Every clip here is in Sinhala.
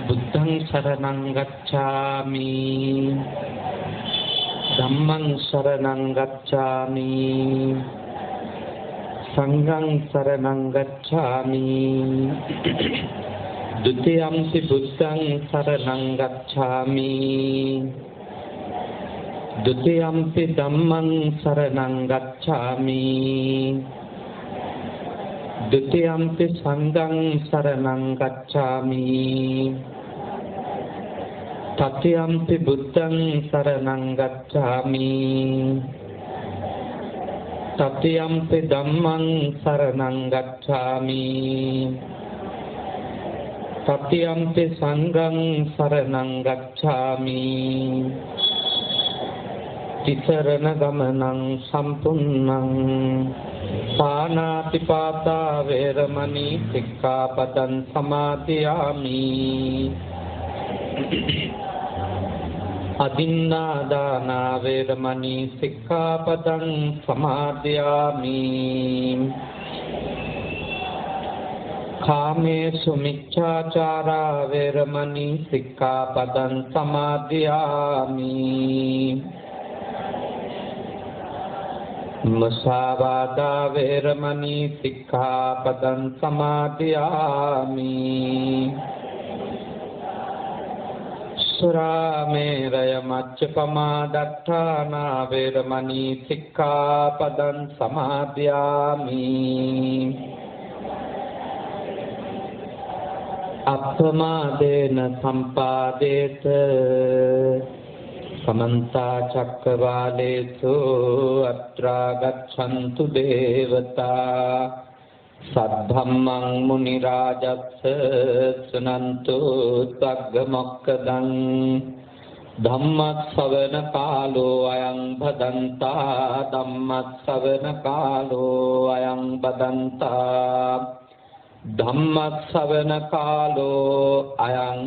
බුද්ධං සරණං ගච්ඡාමි ධම්මං සරණං ගච්ඡාමි සංඝං සරණං ගච්ඡාමි ဒုတိယံ ති බුද්ධං සරණං ගච්ඡාමි ဒုတိယံ ති ධම්මං සරණං ගච්ඡාමි ဒုတိယံ ති සංඝං සරණං ගච්ඡාමි တတိယံ ති බුද්ධං සරණං ගච්ඡාමි တတိယံ ති ධම්මං සරණං ගච්ඡාමි တတိယံ ති සංඝං සරණං ගච්ඡාමි တိสรณගමනං සම්පුන්නං පාණාතිපාතා වේරමණී සික්ඛාපදං සමාදියාමි අදින්නාදානා වේරමණී සික්ඛාපදං සමාදියාමි කාමේසු මිච්ඡාචාරා වේරමණී සික්ඛාපදං සමාදියාමි මුසාවාදා වේරමණී සික්ඛාපදං සමාදියාමි සුරාමේරය මච්චපමා දට්ඨානා වේරමණී සික්ඛාපදං සමාදියාමි අප්පමාදේන සම්පාදේත समन्ता चक्रवालेषु अत्रा गच्छन्तु देवता सद्धम्मं मुनिराजस्य सुनन्तु सग्गमोक्खदं धम्मස්සවන කාලෝ අයං භදන්තා ධම්මස්සවන කාලෝ අයං භදන්තා ධම්මස්සවන කාලෝ අයං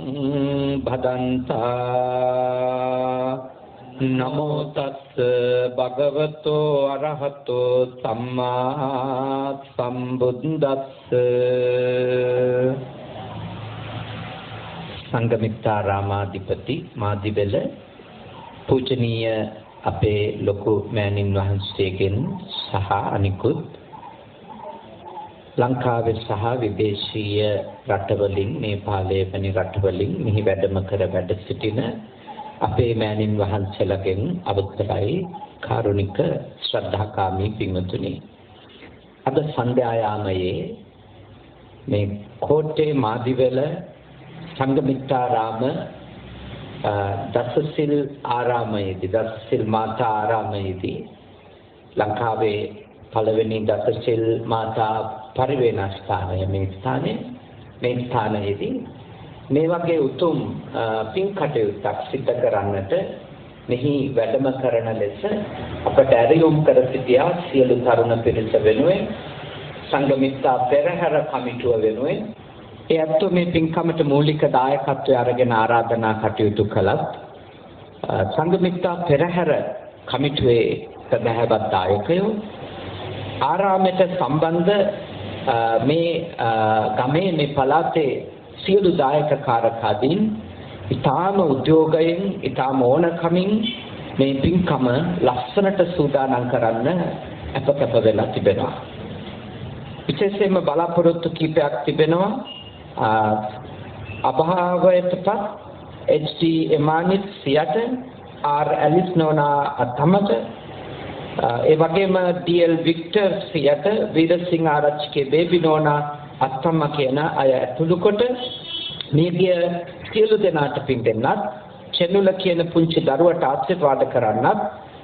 භදන්තා නමෝ තස්ස භගවතෝ අරහතෝ සම්මා සම්බුද්දස්ස සංඝමිත්තාරාමාධිපති මාදිවෙල පූජනීය අපේ ලොකු මෑණින් වහන්සේගෙන් සහ අනිකුත් ලංකාවේ සහ විදේශීය රටවලින් නේපාලයේ වැනි රටවලින් මෙහි වැඩම කර වැඩ සිටින අපේ මෑණින් වහන්සේලාගෙන් අවසරයි කාරුණික ශ්‍රද්ධාකාමී පින්වතුනි අද සන්ධ්‍යායාමයේ මේ කෝට්ටේ මාදිවෙල සංඝමිත්තාරාම දසසිල් ආරාමයේදී දසසිල් මාතා ආරාමයේදී ලංකාවේ පළවෙනි දසසිල් මාතා පරිවේනස්ථානය මේ ස්ථානයේදී මේ වගේ උතුම් පින් කටයුත්තක් සිදු කරන්නට මෙහි වැඩම කරන ලෙස අපට ඇරයුම් කර සිටියා සියලු තරුණ පිරිස වෙනුවෙන් සංඝමිත්තා පෙරහැර කමිටුව වෙනුවෙන් ඒ අත්ව මේ පින්කමට මූලික දායකත්වය අරගෙන ආරාධනා කටයුතු කළත් සංඝමිත්තා පෙරහැර කමිටුවේ සදහවත් දායකයෝ ආරාමයට සම්බන්ධ මේ ගමේ මේ පළාතේ සියලු දායක කාරකාදීන් ඊටාම උද්‍යෝගයෙන් ඊටාම ඕනකමින් මේ පින්කම ලස්සනට සූදානම් කරන්න අපකප වෙලා තිබෙනවා. විශේෂයෙන්ම බලාපොරොත්තු කීපයක් තිබෙනවා. අභාවයටපත් HD එමානිත් සියට R ඇලිස් නෝනා අතමත ඒ වගේම DL වික්ටර් සියට වීරසිංහ ආරච්චිගේ බේබි නෝනා අත්තම්ම කියන අය ඇතුළු කොට මේගිය සියලු දෙනාට පින් දෙන්නත් චෙන්නුල කියන පුංචි දරුවට ආශිර්වාද කරන්නත්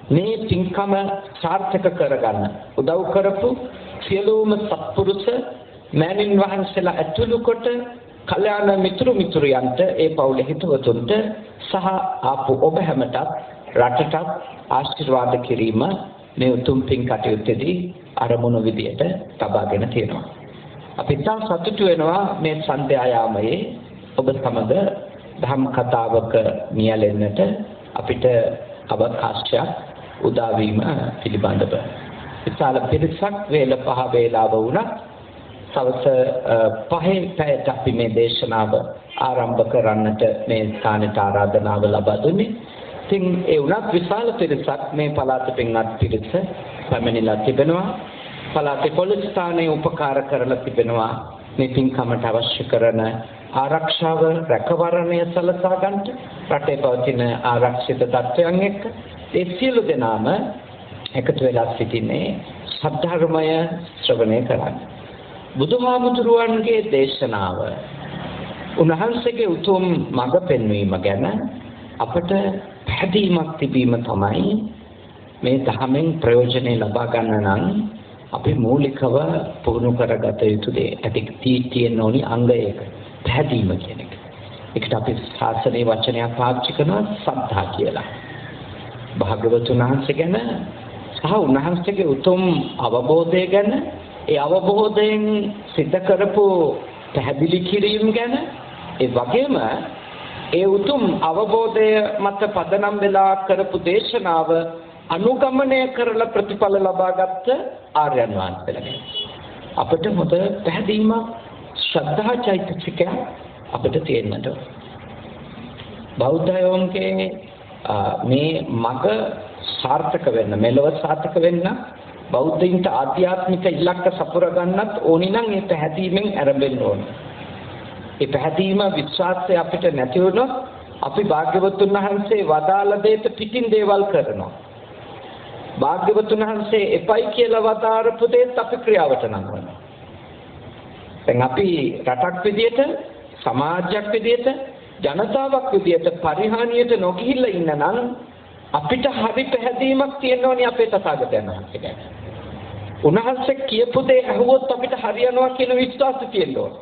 මේ පින්කම සාර්ථක කරගන්න උදව් කරපු සියලුම සත්පුරුෂ මෑණින් වහන්සේලා ඇතුළු කොට කල්යාණ මිතුරියන්ට ඒ පවුලේ හිතවතුන්ට සහ ආපු ඔබ හැමටත් රටටත් ආශිර්වාද කිරීම මේ උතුම් පින් කටයුත්තේදී අරමුණු විදියට තබාගෙන තියෙනවා. අපි තා සතුටු වෙනවා මේ සන්ධ්‍යායාමයේ ඔබ සමග ධම් කතාවක නියැලෙන්නට අපිට අවකාශයක් උදා වීම පිළිබඳව. විශාල පිරිසක් වේල පහ වේලාව වුණා සවස 5 පැයට අපි මේ දේශනාව ආරම්භ කරන්නට මේ ස්ථානයට ආරාධනාව ලබා දුන්නේ. ඉතින් ඒ වුණත් විශාල පිරිසක් මේ පළාත පින්වත් පිරිස පැමිණිලා තිබෙනවා. පළාතේ පොලිස් ස්ථානයේ උපකාර කරලා තිබෙනවා මේ පින්කමට අවශ්‍ය කරන ආරක්ෂාව රැකවරණය සලසා ගන්නට රටේ පවතින ආරක්ෂිත තත්ත්වයන් එක්ක ඒ සියලු දෙනාම එකතු වෙලා සිටින්නේ සද්ධර්මය ශ්‍රවණය කරන්න. බුදුහාමුදුරුවන්ගේ දේශනාව උන්වහන්සේගේ උතුම් මඟ පෙන්වීම ගැන අපට පැහැදීමක් තිබීම තමයි මේ ධර්මයෙන් ප්‍රයෝජනෙ ලබා ගන්න නම් අපි මූලිකව පුහුණු කරගත යුතු දේ ඇති තියෙන ඕනි අංගයක පැහැදීම කියන එක. ඒකට අපි ශාසනයේ වචනයක් පාවිච්චි කරනවා සද්ධා කියලා. භාග්‍යවතුන් වහන්සේ ගැන සහ උන්වහන්සේගේ උතුම් අවබෝධය ගැන ඒ අවබෝධයෙන් සිද්ධ කරපු පැහැදිලි කිරීම ගැන ඒ වගේම ඒ උතුම් අවබෝධය මත පදනම් වෙලා කරපු දේශනාව අනුගමනය කරලා ප්‍රතිඵල ලබාගත් ආර්යයන් වහන්සේලා අපිට මොකද පැහැදීමක් ශ්‍රද්ධා චෛතසිකය අපිට තියෙන්නට බෞද්ධයෝන්ගේ මේ මග සාර්ථක වෙන්න මෙලොව සාර්ථක වෙන්න බෞද්ධයින්ට ආධ්‍යාත්මික ඉලක්ක සපුර ගන්නත් ඕනි නම් ඒ පැහැදීමෙන් ආරම්භෙන්න ඕනේ. ඒ පැහැදීම විශ්වාසය අපිට නැති වුණොත් අපි භාග්‍යවතුන් වහන්සේ වදාළ දෙයට පිටින් දේවල් කරනවා. භාග්‍යවතුන් වහන්සේ එපයි කියලා වදාරපු දෙයට අපි ක්‍රියාවට නංවනවා. දැන් අපි රටක් විදියට සමාජයක් විදියට ජනතාවක් විදියට පරිහානියට නොගිහිල්ලා ඉන්න නම් අපිට හරි පැහැදීමක් තියෙන්න ඕනේ අපේ තථාගතයන් වහන්සේ ගැන. උන්වහන්සේ කියපු දේ අහුවොත් අපිට හරියනවා කියන විශ්වාසය තියෙන්න ඕනේ.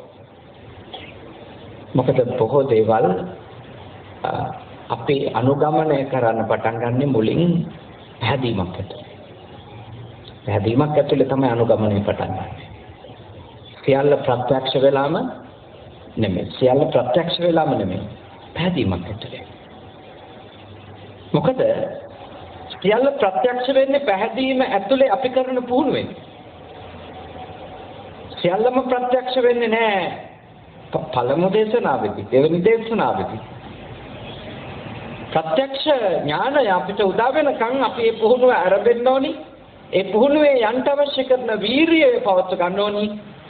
මොකද බොහෝ දේවල් අපි අනුගමනය කරන්න පටන් ගන්න මුලින් පැහැදීමක් ඇතුළේ. පැහැදීමක් ඇතුළේ තමයි අනුගමනය පටන් ගන්න. සියල්ල ප්‍රත්‍යක්ෂ වෙලාම නෙමෙයි. සියල්ල ප්‍රත්‍යක්ෂ වෙලාම නෙමෙයි. පැහැදීමක් ඇතුළේ. මොකද සියල්ල ප්‍රත්‍යක්ෂ වෙන්නේ පැහැදීම ඇතුළේ අපි කරන පුහුණුවෙන්. සියල්ලම ප්‍රත්‍යක්ෂ වෙන්නේ නැහැ පළමු දේශනාවෙදී, දෙවෙනි දේශනාවෙදී. ප්‍රත්‍යක්ෂ ඥානය අපිට උදා වෙනකන් අපි මේ පුහුණුව ආරම්භෙන්න ඕනි. ඒ පුහුණුවේ යන්ට අවශ්‍ය කරන වීරිය පවත්ව ගන්න ඕනි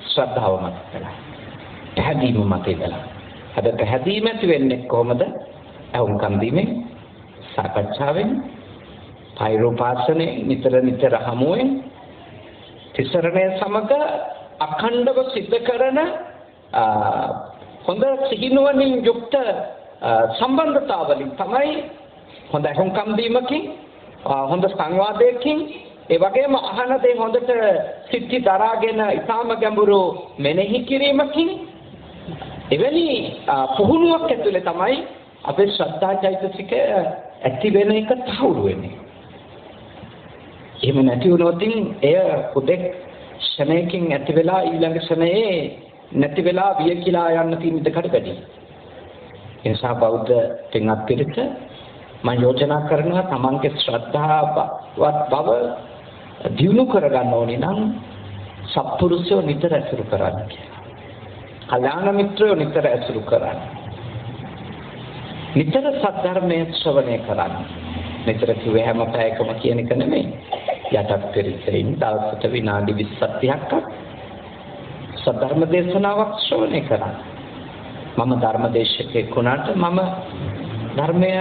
ශ්‍රද්ධාව මත කරලා. පැහැදීම මත ඉඳලා. අද පැහැදීම ඇති වෙන්නේ කොහොමද? අහුම්කම් දීමෙන්, සාකච්ඡාවෙන්, පෛරෝපාසනේ නිතර හමුවෙන්, තිසරණය සමග අඛණ්ඩව සිද්ධ කරන හොඳ සිහිනුවණින් යුක්ත සම්බන්ධතාවලින් තමයි හොඳ අහුම්කම් දීමකින්, හොඳ සංවාදයකින්, ඒ වගේම අහන දේ හොඳට සිත්ති දරාගෙන ඊටාම ගැඹුරු මෙනෙහි කිරීමකින් එවැනි පුහුණුවක් ඇතුලේ තමයි අපේ ශ්‍රද්ධා චෛතසිකය ඇති වෙන එක තහවුරු වෙන්නේ. එහෙම නැති වුණොත් එය උදෙක් ක්ෂණයකින් ඇති වෙලා ඊළඟ ක්ෂණයේ නැති වෙලා විය කියලා යන්න තියෙන දෙකට වැඩි. ඒ නිසා බෞද්ධ පින්වත් පිරිස මම යෝජනා කරනවා තමන්ගේ ශ්‍රද්ධාවත් බව දියුණු කරගන්න ඕනේ නම් සත්පුරුෂයෝ නිතර ඇසුරු කරන්න කියලා. කල්‍යාණ මිත්‍රයෝ නිතර ඇසුරු කරන්න. නිතර සද්ධර්මයේ ශ්‍රවණය කරන්න. නිතර කිව්වේ හැම පැයකම කියන එක නෙමෙයි. යටත් පෙරිසරින් දවසට විනාඩි 20ක් සද්ධර්ම දේශනාවක් ශ්‍රවණය කරන්න. මම ධර්මදේශකෙක් වුණාට මම ධර්මය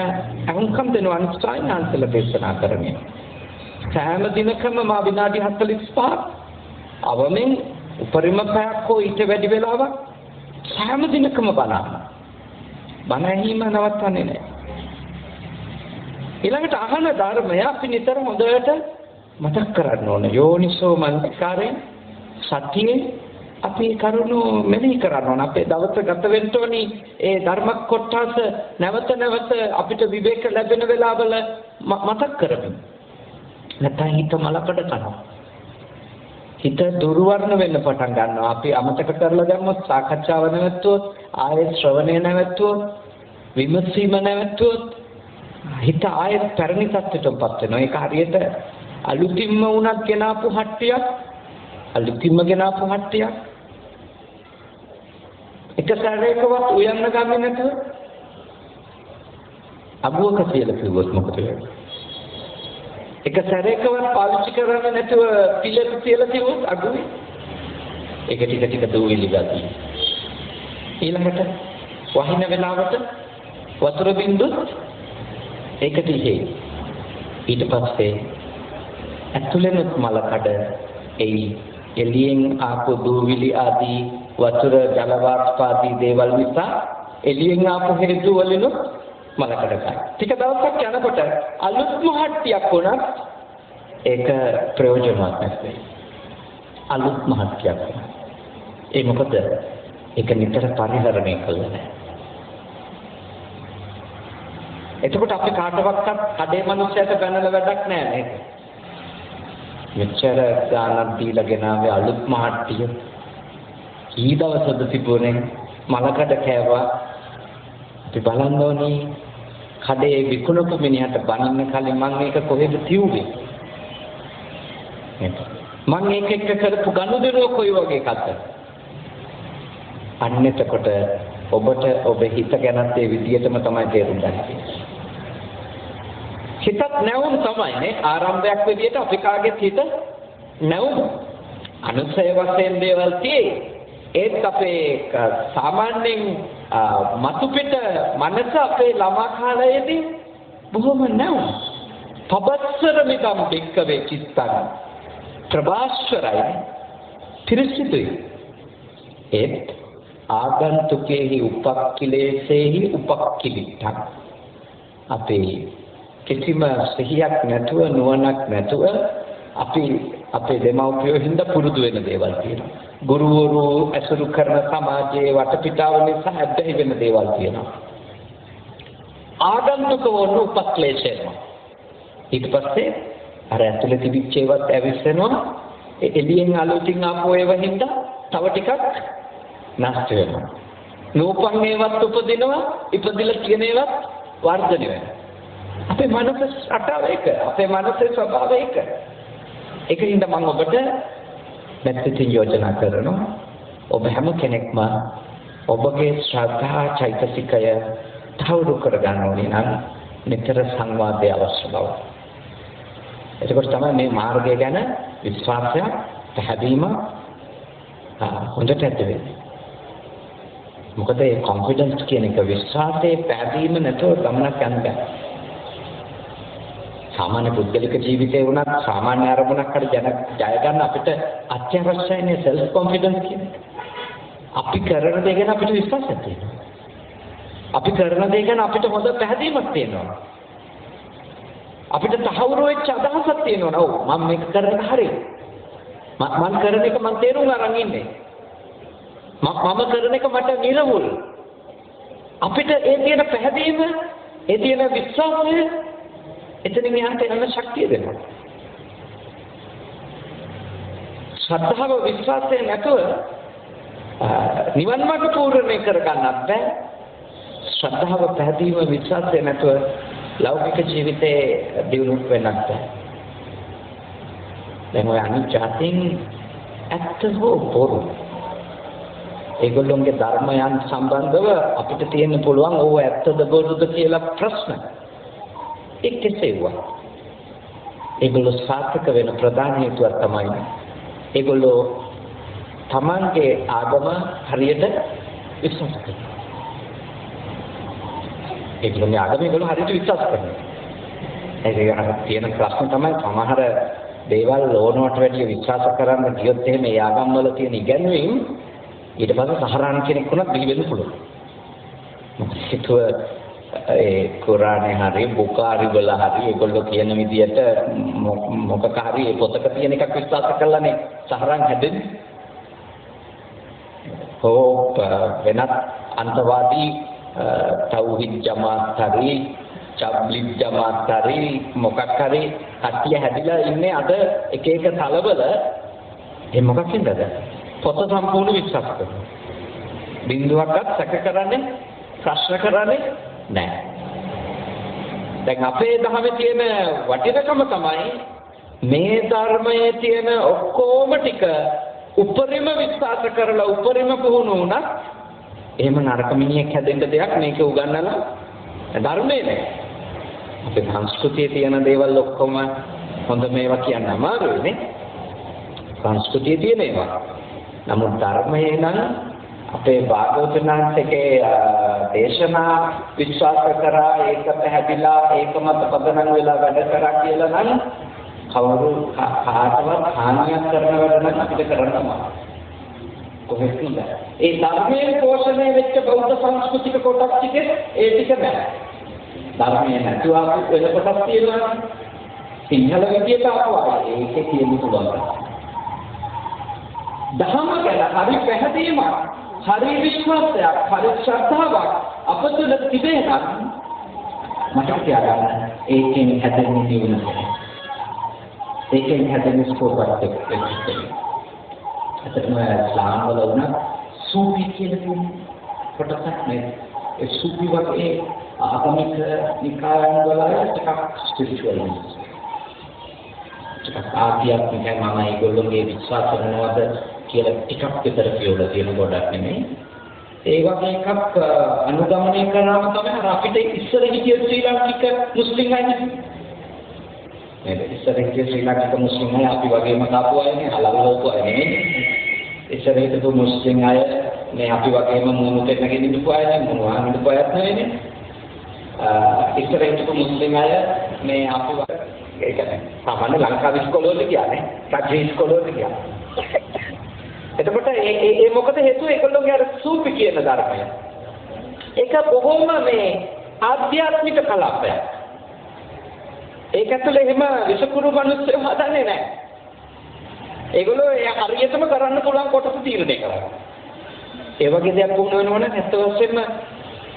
අහුම්කම් දෙන අනිත්‍යයන්සල දේශනා කරන්නේ. සෑම දිනකම මා විනාඩි 45ක් අවමෙන් උපරිම පැයක් හෝ ඊට වැඩි වෙලාවක් සෑම දිනකම බණ ඇහිම නවත්තන්නේ නැහැ. ඊළඟට අහන ධර්මය අපි නිතර හොඳට මතක් කරන්න ඕන. යෝනිසෝ මනසිකාරයෙන් සතියේ අපි කරුණු මෙනෙහි කරන්න ඕන. අපේ දවස ගත වෙන්න ඕනි ඒ ධර්ම කොටස නැවත අපිට විවේක ලැබෙන වෙලාවල මතක් කරගන්න. නැත්නම් හිත මලකඩ කරනවා. හිත දුර්වර්ණ වෙන්න පටන් ගන්නවා. අපි අමතක කරලා දැම්මොත් සාකච්ඡාව නැවතුවොත් ආයෙත් ශ්‍රවණය නැවතුවොත් විමසීම නැවතුවොත් හිත ආයෙත් පැරණි තත්ත්වයටපත් වෙනවා. ඒක හරියට අලුතින්ම වුණත් ගෙනාපු හට්ටියක් එක සැරේකවත් උයන්න ගන්නේ නැතුව අබුවක තියලා කිව්වොත් මොකද වෙන්නේ? එක සැරේකවත් පාවිච්චි කරන්නේ නැතුව පිළක තියලා කිව්වොත් අඩුයි. ඒක ටික දූවිලි ගතිය. ඊළඟට වහින වෙලාවට වතුර බින්දුත් ඒකට ඉහි. ඊට පස්සේ ඇතුළෙනුත් මල කඩ එයි. එළියෙන් ආපු දූවිලි ආදී වතුර ජල වාෂ්ප ආදී දේවල් නිසා එළියෙන් ආපු හේතු වලිනුත් මල කඩ ගන්න. ටික දවසක් යනකොට අලුත් මහට්ටියක් වුණත් ඒක ප්‍රයෝජනවත් නැති. අලුත් මහට්ටියක්. ඒ මොකද ඒක නිතර පරිහරණය කළා නැහැ. එතකොට අපි කාටවත් කඩේ මිනිස්සයාට බැනලා වැඩක් නැහැ නේද? මෙච්චර ගානක් දීලා ගෙනාවේ අලුත් මහට්ටිය. කී දවසද තිබුණේ මලකඩ කෑවා. අපි බලන්න ඕනේ කඩේ විකුණපු මිනිහට බනින්න කලින් මම ඒක කොහෙද තියුවේ? මම ඒක එක්ක කරපු ගනුදෙනුව කොයි වගේ එකක්ද? අන්න එතකොට ඔබට ඔබේ හිත ගැනත් ඒ විදිහටම තමයි තේරුම් ගන්න. හිතත් නැවුම් තමයි නේ ආරම්භයක් විදිහට අපි කාගෙත් හිත නැවුම්. අනුසය වශයෙන් දේවල් tie. ඒත් අපේ සාමාන්‍යයෙන් මතු පිට මනස අපේ ළමා කාලයේදී බොහොම නැවුම්. පබස්සර මිදම් බික්කවේ චිත්තං ප්‍රභාස්වරයි පිරිසිදුයි. ඒත් ආගන්තුකේහි උපක්ඛිලේසේහි උපක්ඛිලිටක්. අපේ කිසිම සිහියක් නැතුව නුවණක් නැතුව අපි අපේ දෙමව්පියෝ හින්දා පුරුදු වෙන දේවල් තියෙනවා. ගුරුවරු ඇසුරු කරන සමාජයේ වටපිටාව නිසා ඇබ්බැහි වෙන දේවල් තියෙනවා. ආගන්තුකවෝ උපක්ලේශය. ඊට පස්සේ අර ඇතුලේ තිබිච්ච ඒවත් ඇවිස්සෙනවා. එළියෙන් අලුතින් ආපු ඒවා හින්දා තව ටිකක් නැස්ත වෙනවා. නූපන් ඒවත් උපදිනවා. ඉපදිලා තියෙන ඒවත් වර්ධනය වෙනවා. අපේ මනස අටාව එක. අපේ මනසේ ස්වභාවය එක. ඒකින්ද මම ඔබට මෙතෙන් යෝජනා කරනවා. ඔබ හැම කෙනෙක්ම ඔබගේ ශ්‍රද්ධා චෛතසිකය තවුරු කරගන්න ඕනේ නම් නිතර සංවාදය අවශ්‍ය බව. එතකොට තමයි මේ මාර්ගය ගැන විශ්වාසය පැහැදීම හොඳට ඇති වෙන්නේ. මොකද ඒ කොන්ෆිඩන්ස් කියන එක විශ්වාසයේ පැහැදීම නැතුව ගමනක් යන්න බෑ. සාමාන්‍ය පුද්ගලික ජීවිතේ වුණත් සාමාන්‍ය අරමුණක් හරි ජය ගන්න අපිට අත්‍යවශ්‍යයි සෙල්ෆ් කොන්ෆිඩන්ස් කියන්නේ. අපි කරන දේ ගැන අපිට විශ්වාසයක් තියෙනවා. අපි කරන දේ ගැන අපිට හොඳ පැහැදීමක් තියෙනවා. අපිට තහවුරු වෙච්ච අදහසක් තියෙනවා. ඔව් මම මේක කරන හරියි. මම කරන එක මම තේරුම් අරන් ඉන්නේ. මම කරන එක මට නිරවුල්. අපිට ඒ තියෙන පැහැදීම, ඒ තියෙන විශ්වාසය එතනින් යහට යන ශක්තිය දෙනවා. ශ්‍රද්ධාව විශ්වාසය නැතුව නිවන් මාර්ග පූර්ණේ කරගන්නත් බෑ. ශ්‍රද්ධාව පැහැදීම විශ්වාසය නැතුව ලෞකික ජීවිතේ දියුණු වෙන්නත් බෑ. දැන් ඔය අනිත් જાතින් ඇත්ත හෝ බොරු ඒගොල්ලෝගේ ධර්මයන් සම්බන්ධව අපිට තියෙන්න පුළුවන් ඕව ඇත්තද බොරුද කියලා ප්‍රශ්න. ඒක කෙසේවා. ඒගොල්ලෝ සාර්ථක වෙන ප්‍රධාන හේතුව තමයි ඒගොල්ලෝ තමන්ගේ ආගම හරියට විශ්වාස කරනවා. ඒගොල්ලෝගේ ආගම ඒගොල්ලෝ හරියට විශ්වාස කරනවා. ඒක තියෙන ප්‍රශ්න තමයි සමහර දේවල් ඕනවට වැඩිය විශ්වාස කරන්න ගියොත් එහෙම ඒ ආගම් වල තියෙන ඉගැන්වීම් ඊට පස්සේ සහරාන් කෙනෙක් වුණත් බිහි වෙන්න පුළුවන්. මොකද ඒ කුරානේ හරි බුකාරි වල හරි ඒගොල්ලෝ කියන විදියට මොකක් හරි ඒ පොතක තියෙන එකක් විශ්වාස කළානේ සහරාන් හැදෙන්නේ. වෙනත් අන්තවාදී තෞහිද් ජමාත් හරි චබ්ලිග් ජමාත් හරි මොකක් හරි කට්ටිය හැදිලා ඉන්නේ අද එක එක තලවල ඒ මොකක් හින්දාද? පොත සම්පූර්ණ විශ්වාස කරනවා. බින්දුවක්වත් සැක කරන්නේ ප්‍රශ්න කරන්නේ නැහැ. දැන් අපේ ධර්මයේ තියෙන වටිනකම තමයි මේ ධර්මයේ තියෙන ඔක්කොම ටික උපරිම විශ්වාස කරලා උපරිම පුහුණු වුණා එහෙම නරක මිනිහෙක් හැදෙන්න දෙයක් මේක උගන්වලා ධර්මයේ නෑ. අපේ සංස්කෘතියේ තියෙන දේවල් ඔක්කොම හොඳ මේවා කියන්න අමාරුයි නේ. සංස්කෘතියේ තියෙන ඒවා. නමුත් ධර්මයේ නම් අපේ භාගවතුන් වහන්සේගේ දේශනා විශ්වාස කරා ඒක පැහැදිලා ඒක මත පදනම් වෙලා වැඩ කරා කියලා නම් කවුරු කාටවත් හානියක් කරන වැඩ නම් අපිට කරන්න බෑ. කොහෙත් නෑ. ඒ ධර්මයේ පෝෂණය වෙච්ච බෞද්ධ සංස්කෘතික කොටස් ටික ඒ ටික නෑ. ධර්මයේ නැතුව වෙන කොටස් තියෙනවා. සිංහල විදියට ආවා ඒකේ තියෙන්න පුළුවන්. ධර්ම ගැන හරි පැහැදීමක්, හරි විශ්වාසයක්, හරි ශ්‍රද්ධාවක් අප තුළ තිබේ නම් මතක තියාගන්න ඒකෙන් හැදෙන්නේ නිවන. ඒකෙන් හැදෙන්නේ ස්කෝපත් එක්ක. අතන ඉස්ලාම් වල උනත් සූෆි කියන කොටසක් නේ. ඒ සූෆි වගේ ආගමික නිකායන් වල ටිකක් ස්පිරිචුවල්. ටිකක් ආධ්‍යාත්මිකයි මම ඒගොල්ලෝගේ විශ්වාස කරනවාද කියලා ටිකක් විතර කියවලා තියෙන ගොඩක් නෙමෙයි. ඒ වගේ එකක් අනුගමනය කරාම තමයි අර අපිට ඉස්සර හිටිය ශ්‍රී ලාංකික මුස්ලිම් අය නේ. ඉස්සර හිටිය ශ්‍රී ලාංකික මුස්ලිම් අය අපි වගේම කාපු අයනේ, හලල් ලෝකු අය නෙමෙයි. ඉස්සර හිටපු මුස්ලිම් අය මේ අපි වගේම මූණු දෙන්නගෙන ඉඳපු අය නේ, මොනවා හිටපු අයත් නෙවෙයිනේ. ඉස්සර හිටපු මුස්ලිම් අය මේ අපි ඒ කියන්නේ සාමාන්‍ය ලංකාවේ ඉස්කෝලවල කියන්නේ, රජයේ ඉස්කෝලවල කියන්නේ. එතකොට ඒ මොකද හේතුව ඒගොල්ලෝගේ අර සූපි කියන ධර්මය. ඒක බොහොම මේ ආධ්‍යාත්මික කලාපයක්. ඒක ඇතුලේ එහෙම විසකුරු මිනිස්සු හදන්නේ නැහැ. ඒගොල්ලෝ හරියටම කරන්න පුළුවන් කොටස තීරණය කරනවා. ඒ වගේ දෙයක් වුණ වෙනවනේ නැත්ත වශයෙන්ම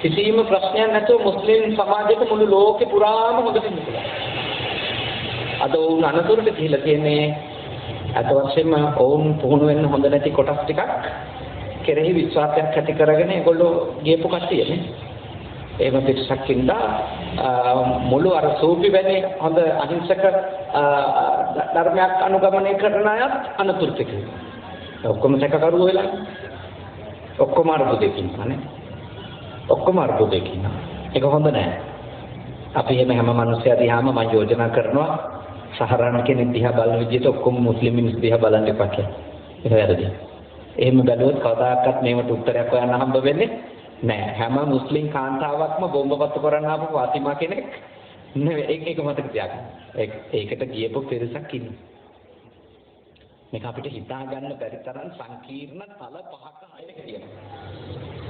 කිසිම ප්‍රශ්නයක් නැතුව මුස්ලිම් සමාජයට මුළු ලෝකෙ පුරාම හොඳට ඉන්නවා. අද උන් අනතුරට කියලා කියන්නේ අත වශයෙන්ම ඔවුන් පුහුණු වෙන්න හොඳ නැති කොටස් ටිකක් කෙරෙහි විශ්වාසයක් ඇති කරගෙන ඒගොල්ලෝ ගියපු කට්ටියනේ. එහෙම පිටසක් ඉඳලා මුළු අර සූපි වැනි හොඳ අහිංසක ධර්මයක් අනුගමනය කරන අයත් අනතුරට කියලා. ඔක්කොම සැකකරුවෝ වෙලා ඔක්කොම අරුබුදකින් නේ. ඔක්කොම අරුබුදකින්. ඒක හොඳ නැහැ. අපි එහෙම හැම මිනිස්සයා දිහාම මම යෝජනා කරනවා සහරාණ කෙනෙක් දිහා බලන විදිහට ඔක්කොම මුස්ලිම් මිනිස්සු දිහා බලන්න එපා කියලා. ඒක වැරදි. එහෙම බැලුවොත් කවදාකවත් මේවට උත්තරයක් හොයන්න හම්බ වෙන්නේ නැහැ. හැම මුස්ලිම් කාන්තාවක්ම බෝම්බපත්තු කරන්න ආපු ෆාතිමා කෙනෙක් නෙවෙයි. ඒක මතක තියාගන්න. ඒකට ගියපු පිරිසක් ඉන්නවා. මේක අපිට හිතා ගන්න බැරි තරම් සංකීර්ණ තල පහක අයක තියෙනවා.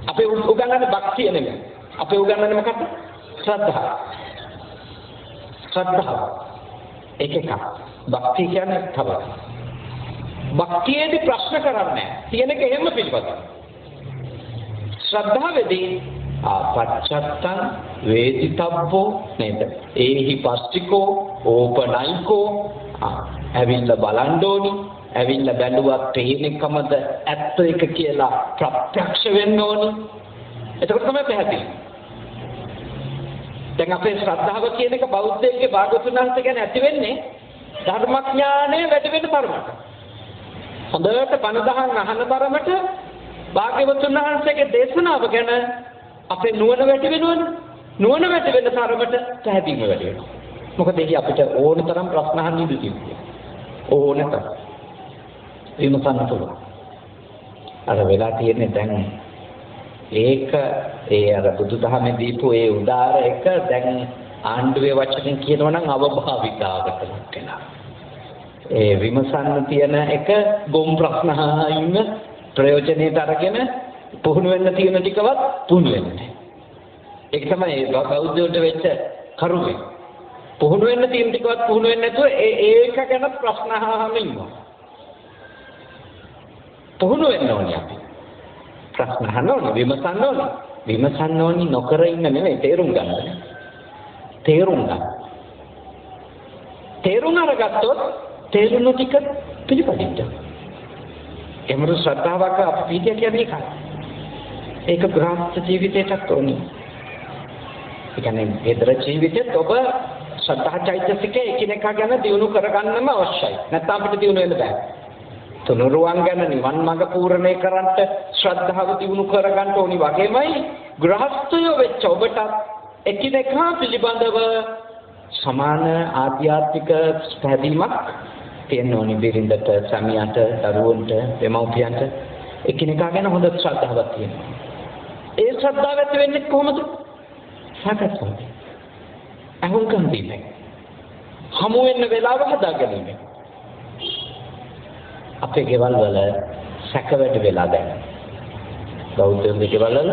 අපේ උගන්වන්නේ භක්තිය නෙමෙයි. අපේ උගන්වන්නේ මොකක්ද? ශ්‍රද්ධාව. ශ්‍රද්ධාව. එකක භක්තිය කියන්නේ තව. භක්තියේදී ප්‍රශ්න කරන්නේ නැහැ. තියෙන එක එහෙම පිළිපදිනවා. ශ්‍රද්ධාවේදී පච්චත්තං වේදිතබ්බෝ නේද? ඒහි පස්තිකෝ ඕපනයිකෝ ඇවිල්ලා බලන්න ඕනි. ඇවිල්ලා බැලුවා තේනෙකමද ඇත්ත එක කියලා ප්‍රත්‍යක්ෂ වෙන්න ඕනි. එතකොට තමයි පැහැදිලි. දැන් අපේ ශ්‍රද්ධාව කියන එක බෞද්ධයෙක්ගේ භාගතුන් වහන්සේ ගැන ඇති වෙන්නේ ධර්මඥානය වැඩි වෙන තරමට. හොඳට බණ දහම් අහන තරමට භාග්‍යවතුන් වහන්සේගේ දේශනාව ගැන අපේ නුවණ වැඩි වෙනවනේ. නුවණ වැඩි වෙන තරමට පැහැදීම වැඩි වෙනවා. මොකද එහි අපිට ඕන තරම් ප්‍රශ්න අහන්න ඉඩ තියෙනවා. ඕන තරම්. විමසන්න පුළුවන්. අර වෙලා තියෙන්නේ දැන් ඒක ඒ අර බුදුදහමේ දීපු ඒ උදාර එක දැන් ආණ්ඩුවේ වචනෙන් කියනවා නම් අවභාවිතාවට ලක් වෙනවා. ඒ විමසන්න තියෙන එක ගොම් ප්‍රශ්න අහින්න ප්‍රයෝජනෙට අරගෙන පුහුණු වෙන්න තියෙන ටිකවත් පුහුණු වෙන්නේ. ඒක තමයි බෞද්ධයට වෙච්ච කරුමේ. පුහුණු වෙන්න තියෙන ටිකවත් පුහුණු වෙන්නේ නැතුව ඒක ගැන ප්‍රශ්න අහම ඉන්නවා. පුහුණු වෙන්න ඕනේ අපි. ප්‍රශ්න අහන්න ඕනේ, විමසන්න ඕනේ. විමසන්න ඕනේ නොකර ඉන්න නෙමෙයි තේරුම් ගන්න. තේරුම් ගන්න. තේරුම් අරගත්තොත් තේරුණු ටික පිළිපදින්න. එමරු ශ්‍රද්ධාවක අපිට කියන්නේ ඒකයි. ඒක ග්‍රහස්ත ජීවිතයටත් ඕනේ. ඒ කියන්නේ ඊතර ජීවිතෙත් ඔබ ශ්‍රද්ධා චෛතසිකේ එකිනෙකා ගැන දියුණු කරගන්නම අවශ්‍යයි. නැත්නම් අපිට දියුණු වෙන්න බෑ. තුනුරුවන් ගැන නිවන් මඟ පූර්ණේ කරන්ට ශ්‍රද්ධාව දියුණු කරගන්න ඕනි වගේමයි ගෘහස්ථයෝ වෙච්ච ඔබට එකිනෙකා පිළිබඳව සමාන ආධ්‍යාත්මික පැහැදීමක් තියෙන්න ඕනි. බිරිඳට, සැමියාට, දරුවන්ට, දෙමව්පියන්ට එකිනෙකා ගැන හොඳ ශ්‍රද්ධාවක් තියෙනවා. ඒ ශ්‍රද්ධාව ඇති වෙන්නේ කොහොමද? සාකච්ඡාවෙන්. අහුම්කම් දීමෙන්. හමු වෙන්න වෙලාව හදා ගැනීමෙන්. අපේ ගෙවල් වල සැක වැඩි වෙලා දැන්. බෞද්ධයන්ගේ ගෙවල් වල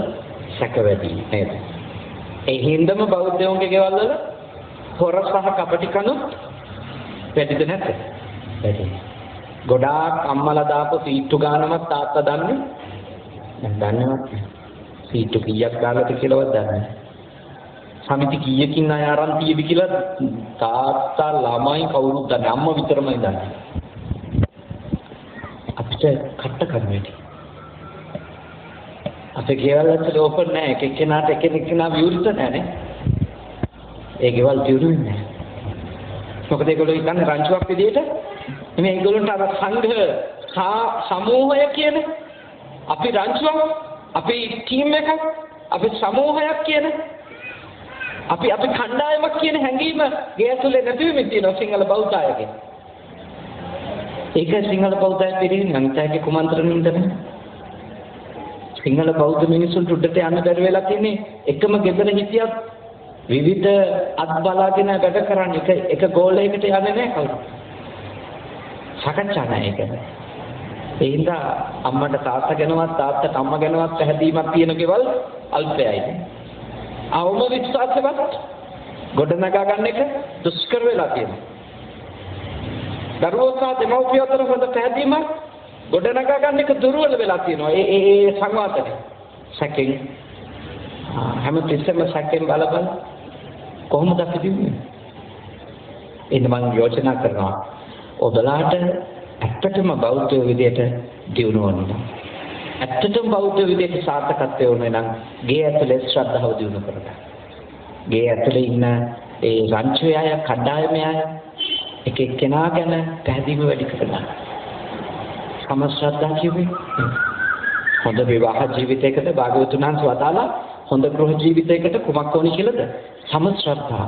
සැක වැඩි නේද? ඒ හින්දාම බෞද්ධයන්ගේ ගෙවල් වල හොර සහ කපටිකනුත් වැඩිද නැද්ද? වැඩි. ගොඩාක් අම්මලා දාපු සීට්ටු ගානවත් තාත්තා දන්නේ දන්නවත් සීට්ටු කීයක් ගාලාද කියලාවත් දන්නේ නැහැ. සමිති කීයකින් අය අරන් තියෙදි කියලා තාත්තා ළමයි කවුරුත් දන්නේ. අම්මා විතරමයි දන්නේ. අපිට කට්ට කරන්නේ. අපේ ගෙවල් වල ඕපන් නැහැ. එක්කෙනාට එක්කෙනා විවෘත නැහැ. ඒ ගෙවල් දියුණු වෙන්නේ නැහැ. මොකද ඒගොල්ලෝ ඉන්නේ රංචුවක් විදියට. මේ ඒගොල්ලන්ට අර සංඝ සමූහය කියන අපි රංචුවක්, අපි ටීම් එකක්, අපි සමූහයක් කියන අපි කණ්ඩායමක් කියන හැඟීම ගේ ඇතුලේ නැති වෙමින් තියෙනවා සිංහල බෞද්ධ අයගේ. ඒක සිංහල බෞද්ධ අය පිළිගන්නේ අනිත්‍යයේ කුමන්ත්‍රණින්ද නේ. සිංහල බෞද්ධ මිනිසුන්ට උඩට යන්න බැරි වෙලා තියෙන්නේ එකම ගෙදර හිටියත් විවිධ අත් බලාගෙන වැඩ කරන්නේ එක ගෝලයකට යන්නේ නැහැ කවුරු. සාකච්ඡා නැහැ ඒක. ඒ හින්දා අම්මට තාත්තා ගැනවත් තාත්තට අම්මා ගැනවත් පැහැදීමක් තියෙන ගෙවල් අල්පයයි. අවම විශ්වාසවත් ගොඩනගා ගන්න එක දුෂ්කර වෙලා තියෙනවා. දරුවෝ සහ දෙමව්පියෝ අතර හොඳ පැහැදීමක් ගොඩනගා ගන්න එක දුර්වල වෙලා තියෙනවා. ඒ සංවාදනේ සැකෙන් හැමතිස්සෙම සැකෙන් බලබල කොහොමද අපි දින්නේ? එන්න මම යෝජනා කරනවා ඔබලාට ඇත්තටම බෞද්ධ විදියට දියුණු වෙන්න. ඇත්තටම බෞද්ධ විදියට සාර්ථකත්වය වෙනවා නම් ගේ ඇතුලේ ශ්‍රද්ධාව දියුණු කරගන්න. ගේ ඇතුලේ ඉන්න ඒ රංචුවේ අය, කණ්ඩායමේ අය එක එක්කෙනා ගැන පැහැදිලිව වැඩි කරගන්න. සමශ්‍රද්ධා කියුවේ හොඳ විවාහ ජීවිතයකට භාග්‍යවතුන් වහන්සේ වදාලා හොඳ ගෘහ ජීවිතයකට කුමක් ඕනි කියලාද? සමශ්‍රද්ධා.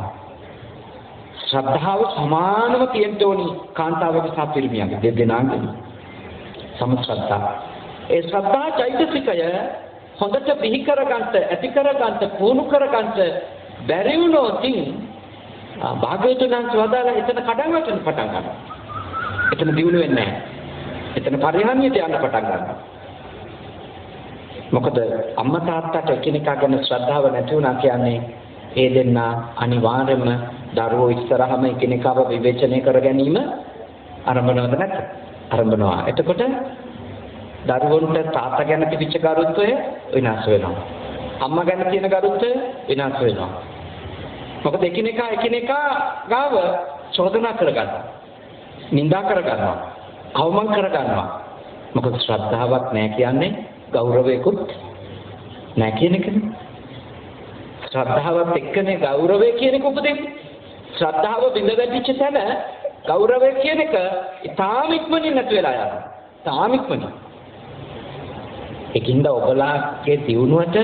ශ්‍රද්ධාව සමානව තියෙන්න ඕනි කාන්තාවක සහ පිරිමියක දෙදෙනාගේ. සමශ්‍රද්ධා. ඒ ශ්‍රද්ධා චෛතසිකය හොඳට බිහි කරගන්න, ඇති කරගන්න, පුහුණු කරගන්න බැරි වුණොත් භාග්‍යවතුන් වහන්සේ වදාලා එතන කඩන් වැටෙන්න පටන් ගන්නවා. එතන දියුණු වෙන්නේ නැහැ. එතන පරිහානියට යන්න පටන් ගන්නවා. මොකද අම්මා තාත්තට එකිනෙකා ගැන ශ්‍රද්ධාව නැති වුණා කියන්නේ ඒ දෙන්න අනිවාර්යයෙන්ම දරුවෝ ඉස්සරහම එකිනෙකාව විවේචනය කර ගැනීම ආරම්භනවද නැත්ද? ආරම්භනවා. එතකොට දරුවන්ට තාත්තා ගැන තිබිච්ච ගරුත්වය විනාශ වෙනවා. අම්මා ගැන තියෙන ගරුත්වය විනාශ වෙනවා. මොකද එකිනෙකා ගාව චෝදනා කරගන්නවා. නිඳා කරගන්නවා. අවමන් කරගන්නවා. මොකද ශ්‍රද්ධාවක් නැහැ කියන්නේ ගෞරවයකුත් නැහැ කියන එකනේ. ශ්‍රද්ධාවත් එක්කනේ ගෞරවය කියන එක උපදින්නේ. ශ්‍රද්ධාව බිඳ වැටිච්ච තැන ගෞරවය කියන එක ඊටාම ඉක්මනින් නැති වෙලා යනවා. ඊටාම ඉක්මනින්. ඒකින්ද ඔබලාගේ දියුණුවට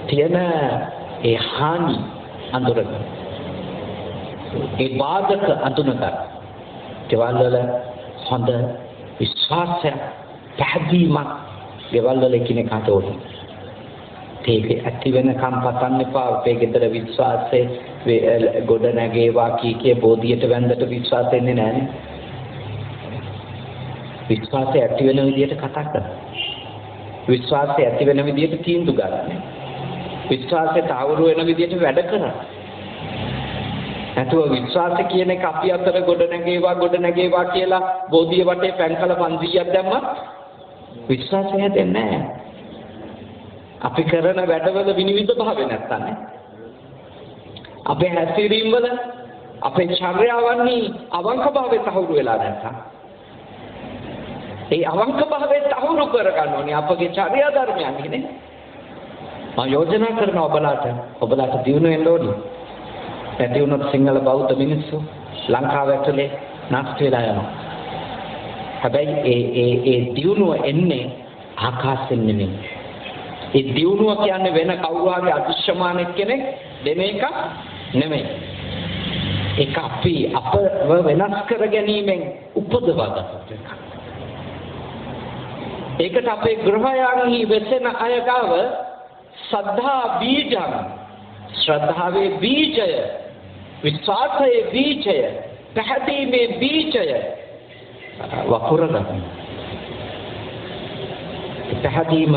තියෙන ඒ හානි අඳුරගන්න. ඒ බාධක අඳුනගන්න. ගෙවල් වල හොඳ විශ්වාසය පැහැදීමක් ගෙවල් වල එකිනෙකාට ඕනේ. ඒක ඇති වෙනකම් පතන්න එපා. අපේ ගෙදර විශ්වාසයේ ගොඩ නැගේවා කීකේ බෝධියට වැන්දට විශ්වාසය එන්නේ නැහැ. විශ්වාසය ඇති වෙන විදියට කතා කරන්න. විශ්වාසය ඇති වෙන විදියට තීන්දුව ගන්න. විශ්වාසය තාවුරු වෙන විදියට වැඩ කරන්න. නැතුව විශ්වාසය කියන එක අපි අතර ගොඩ නැගේවා කියලා බෝධිය වටේ පැන්කල 500ක් දැම්මත් විශ්වාසය හැදෙන්නේ නැහැ. අපි කරන වැඩවල විනිවිද භාවය නැත්තම් අපේ හැසිරීම් වල අපේ චර්යාවන්හි අවංක භාවය තහවුරු වෙලා නැත්තම් ඒ අවංක භාවය තහවුරු කර ගන්න ඕනේ අපගේ චර්යා ධර්මයන් නේ. මම යෝජනා කරන ඔබලාට දියුණු වෙන්න ඕනේ. නැති වුණොත් සිංහල බෞද්ධ මිනිස්සු ලංකාව ඇතුලේ නැස්ත වෙලා යනවා. හැබැයි ඒ දියුණුව එන්නේ ආකාශයෙන් නෙමෙයි. ඒ දියුණුව කියන්නේ වෙන කවුරුහරි අදෘශ්‍යමාන කෙනෙක් දෙන එක නෙමෙයි. ඒක අපි අපව වෙනස් කර ගැනීමෙන් උපදවාගත්ත එකක්. ඒකට අපේ ගෘහයන්හි වෙසෙන අය ගාව සද්ධා බීජං, ශ්‍රද්ධාවේ බීජය, විශ්වාසයේ බීජය, පැහැදීමේ බීජය වපුර ගන්න. පැහැදීම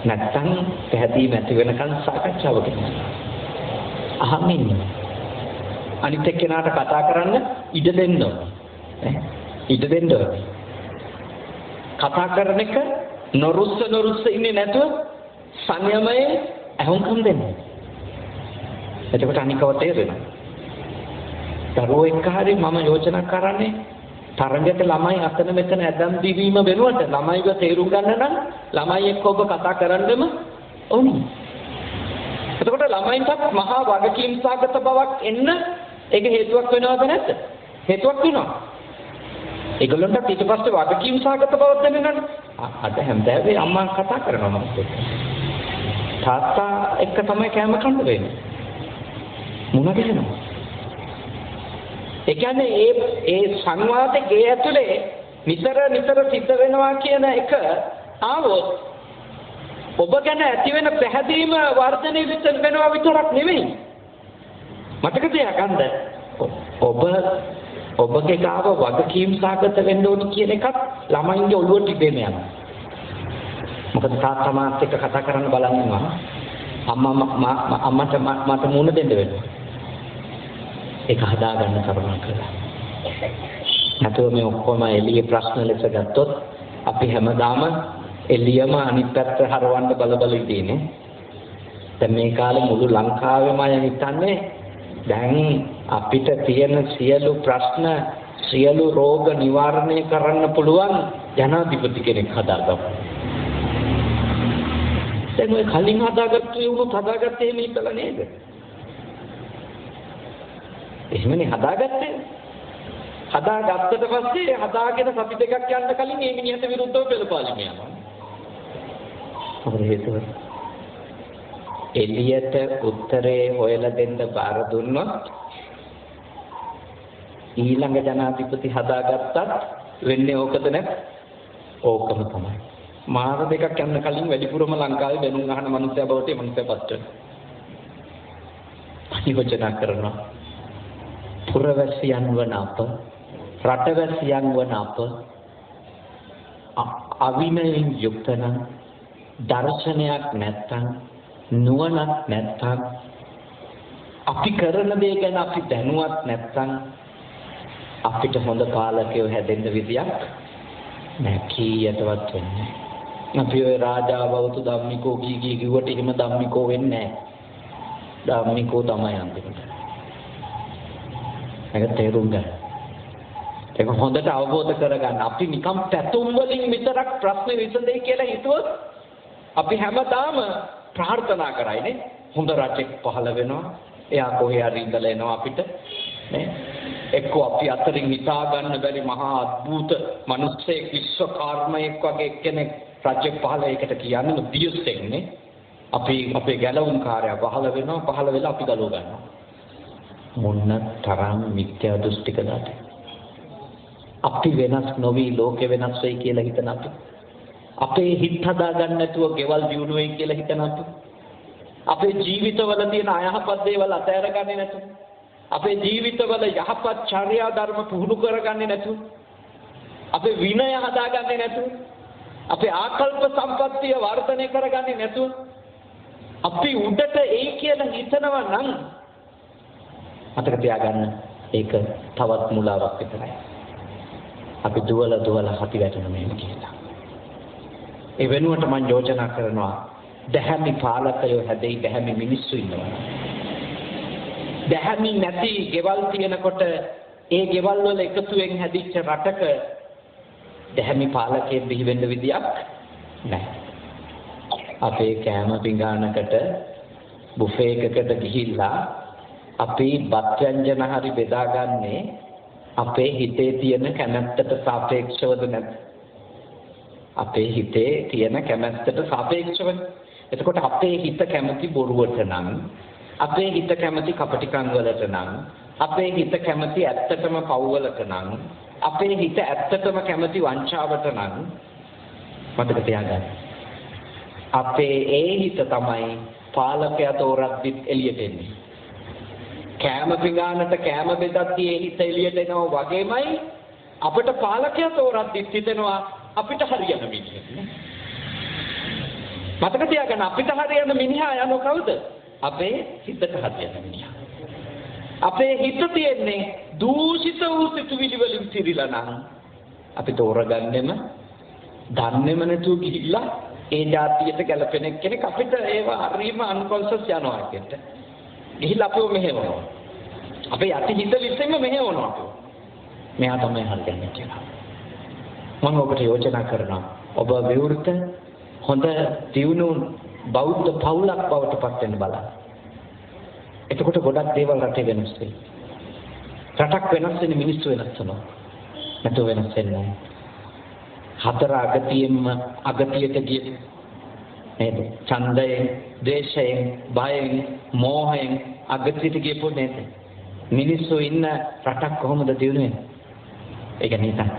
නැත්තම් පැහැදීම ඇති වෙනකන් සාකච්ඡාවක අහමින් අනිත් එක්කෙනාට කතා කරන්න ඉඩ දෙන්න ඕනේ. ඉඩ දෙන්න ඕනේ. කතා කරන එක නොරුස්ස ඉන්නේ නැතුව සංයමයේ අහුම්කම් දෙන්න. එතකොට අනිකව තේරෙනවා. දරුවෝ එක්ක හරි මම යෝජනා කරන්නේ තරඟයට ළමයි අතන මෙතන ඇදම් දිවීම වෙනුවට ළමයිව තේරුම් ගන්න නම් ළමයි එක්ක ඔබ කතා කරන්නම ඕනි. එතකොට ළමයින්ට මහා වගකීම් සාගත බවක් එන්න ඒක හේතුවක් වෙනවද නැද්ද? හේතුවක් වෙනවා. ඒගොල්ලන්ට ඊට පස්සේ වගකීම් සාගත බවක් දැනෙනවනේ. අද හැමදාම අම්මා කතා කරනවා මම එක්ක. තාත්තා එක්ක තමයි කෑම කන්න වෙන්නේ. මුණ ගැහෙනවා. ඒ කියන්නේ ඒ සංවාදයේ ගේ ඇතුලේ නිතර සිද්ධ වෙනවා කියන එක ආවොත් ඔබ ගැන ඇති වෙන පැහැදීම වර්ධනය වෙනවා විතරක් නෙමෙයි. මතක තියාගන්න ඔබගේ ගාව වගකීම් සාගත වෙන්න ඕනි කියන එකත් ළමයින්ගේ ඔළුවට ඉබේම යනවා. මොකද තාත්තා මාත් එක්ක කතා කරන්න බලන්නවා. අම්මට මට මුණ දෙන්න වෙනවා. ඒක හදාගන්න කරුණා කරලා. නැතුව මේ ඔක්කොම එළියේ ප්‍රශ්න ලෙස ගත්තොත් අපි හැමදාම එළියම අනිත් පැත්ත හරවන්න බල ඉඳීනේ. දැන් මේ කාලේ මුළු ලංකාවෙම අය හිතන්නේ දැන් අපිට තියෙන සියලු ප්‍රශ්න සියලු රෝග නිවාරණය කරන්න පුළුවන් ජනාධිපති කෙනෙක් හදාගමු. දැන් ඔය කලින් හදාගත්තු උණුත් හදාගත්තේ එහෙම හිතලා නේද? එහෙමනේ හදාගත්තේ. හදාගත්තට පස්සේ හදාගෙන සති දෙකක් යන්න කලින් මේ මිනිහට විරුද්ධව පෙළපාලිම යනවා. මොකද හේතුව? එළියට උත්තරේ හොයලා දෙන්න බාර දුන්නොත් ඊළඟ ජනාධිපති හදාගත්තත් වෙන්නේ ඕකද නැත්? ඕකම තමයි. මාස දෙකක් යන්න කලින් වැඩිපුරම ලංකාවේ බැනුම් අහන මනුස්සයා බවට මනුස්සයපත් වෙනවා. යෝජනා කරනවා. පුරවැසියන් වන අප, රටවැසියන් වන අප අවිනයෙන් යුක්ත නම්, දර්ශනයක් නැත්තම්, නුවණක් නැත්තම්, අපි කරන දේ ගැන අපි දැනුවත් නැත්තම් අපිට හොඳ පාලකයෝ හැදෙන්න විදියක් නැහැ. කීයටවත් වෙන්නේ නැහැ. අපි ඔය රාජා බවතු ධම්මිකෝ කිව්වට එහෙම ධම්මිකෝ වෙන්නේ නැහැ. ධම්මිකෝ තමයි අන්තිමට. ඒක තේරුම් ගන්න. ඒක හොඳට අවබෝධ කරගන්න. අපි නිකම් පැතුම් වලින් විතරක් ප්‍රශ්නේ විසඳෙයි කියලා හිතුවොත් අපි හැමදාම ප්‍රාර්ථනා කරයිනේ. හොඳ රජෙක් පහළ වෙනවා. එයා කොහේ හරි ඉඳලා එනවා අපිට නේ. එක්කෝ අපි අතරින් හිතා ගන්න බැරි මහා අద్భుත මිනිස්සෙක් විශ්වකර්මයෙක් වගේ කෙනෙක් රජෙක් පහළ ඒකට කියන්නේ දියුස්සෙන්නේ. අපි අපේ ගැලවුම් කාර්යය පහළ වෙනවා. පහළ වෙලා අපි ගලව ගන්නවා. මොන්න තරම් මිත්‍යා දෘෂ්ටිකද අපි වෙනස් නොවි ලෝකෙ වෙනස් වෙයි කියලා හිතන අපි අපේ හිත හදා ගන්න නැතුව ගෙවල් දියුණු වෙයි කියලා හිතන අපේ ජීවිතවල තියෙන අයහපත් දේවල් අතහැරගන්නේ නැතුව අපේ ජීවිතවල යහපත් චර්යා ධර්ම පුහුණු කරගන්නේ නැතුව අපේ විනය හදාගන්නේ නැතුව අපේ ආකල්ප සම්පත්තිය වර්ධනය කරගන්නේ නැතුව අපි උඩට ඒ කියලා හිතනවා නම් අතක තියාගන්න ඒක තවත් මුලාවක් විතරයි. අපි දුවලා හති වැටෙන මේක කියලා. ඒ වෙනුවට මම යෝජනා කරනවා දැහැමි පාලකයෝ හැදෙයි දැහැමි මිනිස්සු ඉන්නවා. දැහැමි නැති ගෙවල් තියෙනකොට ඒ ගෙවල් වල එකතුවෙන් හැදිච්ච රටක දැහැමි පාලකයෙක් බිහි වෙන්න විදියක් නැහැ. අපේ කෑම පිඟානකට බුෆේ එකකට ගිහිල්ලා අපි බත් ව්‍යංජන හරි බෙදාගන්නේ අපේ හිතේ තියෙන කැමැත්තට සාපේක්ෂවද නැද්ද? අපේ හිතේ තියෙන කැමැත්තට සාපේක්ෂව. එතකොට අපේ හිත කැමති බොරුවට නම්, අපේ හිත කැමති කපටිකම් වලට නම්, අපේ හිත කැමති ඇත්තටම පව් වලට නම්, අපේ හිත ඇත්තටම කැමති වංචාවට නම් මතක තියාගන්න. අපේ ඒ හිත තමයි පාලකයා තෝරද්දිත් එළියට එන්නේ. කෑම පිඟානට කෑම බෙදද්දී ඒ හිත එළියට එනවා වගේමයි අපිට පාලකයා තෝරද්දිත් හිතෙනවා අපිට හරියන මිනිහෙක් නේ. මතක තියාගන්න අපිට හරියන මිනිහා යන කවුද? අපේ හිතට හරියන මිනිහා. අපේ හිත තියෙන්නේ දූෂිත වූ සිතුවිලි වලින් පිරීලා නම් අපි තෝරගන්නෙම දන්නේම නැතුව ගිහිල්ලා ඒ જાතියට ගැලපෙන කෙනෙක් අපිට ඒව හරීම අන්කොන්ෂස් යනවා කියන්න. ගිහිල්ලා අපිව මෙහෙවනවා. අපේ යටි හිත විසින්ම මෙහෙවනවා අපිව. මෙයා තමයි හරියන්නේ කියලා. මම ඔබට යෝජනා කරනවා ඔබ විවෘත හොඳ දියුණු බෞද්ධ පවුලක් බවට පත් වෙන්න බලන්න. එතකොට ගොඩක් දේවල් රටේ වෙනස් වෙයි. රටක් වෙනස් වෙන්නේ මිනිස්සු වෙනස් වෙනවා. නැතුව වෙනස් වෙන්නේ නැහැ. හතර අගතියෙන්ම අගතියට ගිය නේද? ඡන්දයෙන්, ද්වේෂයෙන්, බයෙන්, මෝහයෙන් අගතියට ගියපො නේද? මිනිස්සු ඉන්න රටක් කොහොමද දියුණු වෙන්නේ? ඒක නිසා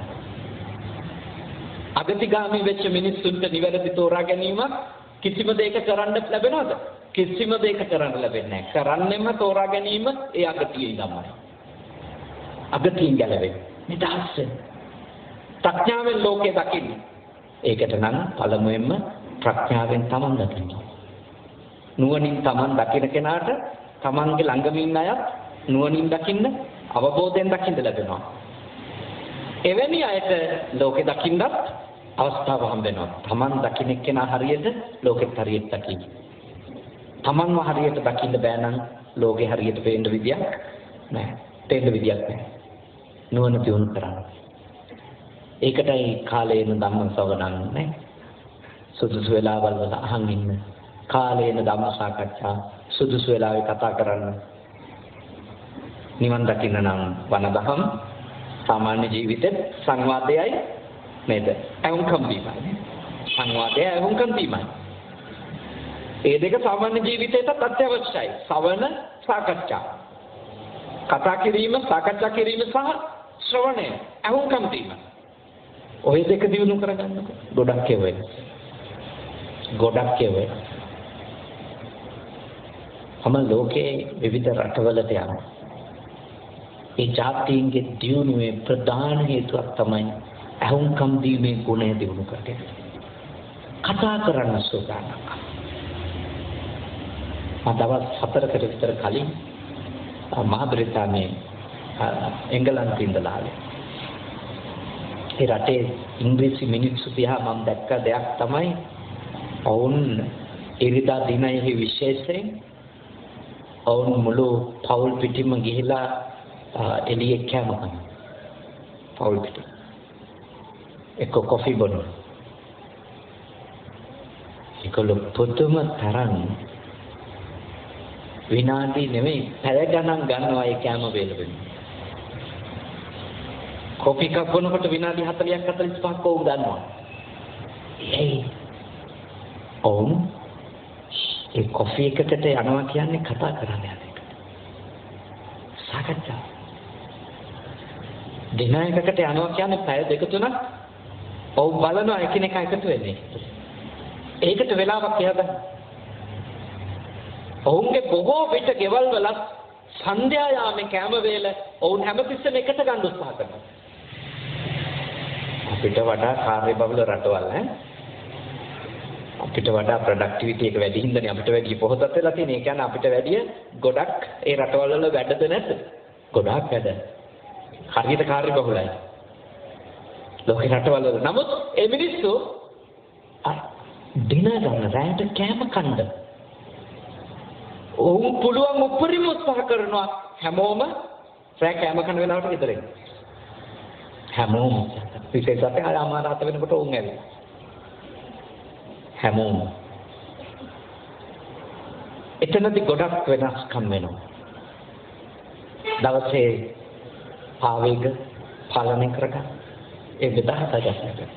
අගතිගාමී වෙච්ච මිනිස්සුන්ට නිවැරදි තෝරා ගැනීමක් කිසිම දෙයක කරන්න ලැබෙනවද? කිසිම දෙයක කරන්න ලැබෙන්නේ නැහැ. කරන්නෙම තෝරා ගැනීම ඒ අගතියේ ඉඳන්මයි. අගතියෙන් ගැලවෙන්න. නිදහස් වෙන්න. ප්‍රඥාවෙන් ලෝකේ දකින්න. ඒකට නම් පළමුවෙන්ම ප්‍රඥාවෙන් තමන් දකින්න. නුවණින් තමන් දකින කෙනාට තමන්ගේ ළඟම ඉන්න අයත් නුවණින් දකින්න, අවබෝධයෙන් දකින්න ලැබෙනවා. එවැනි අයට ලෝකේ දකින්නත් අවස්ථාව හම්බ වෙනවා. තමන් දකින්න කෙනා හරියට ලෝකෙත් හරියට දකින්න. තමන්ව හරියට දකින්න බෑ නම් ලෝකේ හරියට පේන්න විදියක් නැහැ. පේන්න විදියක් නැහැ. නුවණ දියුණු කරන්න. ඒකටයි කාලේන ධම්ම ශ්‍රවණන්නේ. සුදුසු වෙලාවල් වල අහන් ඉන්න. කාලේන ධම්ම සාකච්ඡා සුදුසු වෙලාවේ කතා කරන්න. නිවන් දකින්න නම් වනදහම් සාමාන්‍ය ජීවිතේ සංවාදයයි නේද? අහුම්කම් දීමයි. සංවාදයයි අහුම්කම් දීමයි. ඒ දෙක සාමාන්‍ය ජීවිතේට අත්‍යවශ්‍යයි. ශ්‍රවණ සාකච්ඡා. කතා කිරීම, සාකච්ඡා කිරීම සහ ශ්‍රවණය අහුම්කම් දීම. ඔය දෙක දිනු කරගන්නකො. ගොඩක් ඒවෙයි. ගොඩක් ඒවෙයි. හැම ලෝකේ විවිධ රටවලට යනවා. ඒ ජාතීන්ගේ දියුණුවේ ප්‍රධාන හේතුවක් තමයි අහුම්කම් දීමේ ගුණය දිනු කරගන්න. කතා කරන්න සූදානම්. දවස් 4කට විතර කලින් මහ බ්‍රිතාන්‍යයේ එංගලන්තේ ඉඳලා ආවේ. ඒ රටේ ඉංග්‍රීසි මිනිස්සු දිහා මම දැක්ක දෙයක් තමයි ඔවුන් ඉරිදා දිනයේ විශේෂයෙන් ඔවුන් මුළු පවුල් පිටින්ම ගිහිලා එළියේ කෑම කනවා. පවුල් පිටින්. එක්ක කොෆි බොනවා. ඒකලු පුදුම තරම් විනාඩි නෙමෙයි පැය ගණන් ගන්නවා ඒ කෑම වේලෙන්න. කොෆි කප් බොනකොට විනාඩි 40ක් 45ක් වුන් ගන්නවා. ඒ ඒ කොෆි එකට යනවා කියන්නේ කතා කරන්න යන එක. සාකච්ඡා. දින එකකට යනවා කියන්නේ පැය දෙක තුනක් බලනවා එකිනෙකා එකතු වෙන්නේ. ඒකට වෙලාවක් යහදන්න. ඔවුන්ගේ බොහෝ විට ගෙවල් වල සන්ධ්‍යා යාමේ කැම වේල ඔවුන් හැමතිස්සෙම එකට ගන්න උත්සාහ කරනවා. අපිට වඩා කාර්ය බහුල රටවල් අපිට වඩා ප්‍රොඩක්ටිවිටි එක වැඩි හින්දානේ අපිට වැඩි පොහොසත් වෙලා තියෙන්නේ. ඒ කියන්නේ අපිට වැඩි ගොඩක් ඒ රටවල් වල වැඩද නැද්ද? ගොඩක් වැඩ. හරියට කාර්ය බහුලයි. ලෝකේ රටවල් වල. නමුත් ඒ මිනිස්සු දින ගන්න රැයට කැම කන්න ඔවුන් පුළුවන් උපරිම උත්සාහ කරනවා හැමෝම රැ කැම කන වෙලාවට ගෙදර එන්න. හැමෝම විශේෂයෙන් ආමාරාත වෙනකොට උන් ඇවිල්ලා. හැමෝම. එතනදී ගොඩක් වෙනස්කම් වෙනවා. දවසේ ආවේග පාලනය කරගන්න. ඒ බෙදා හදා ගන්න.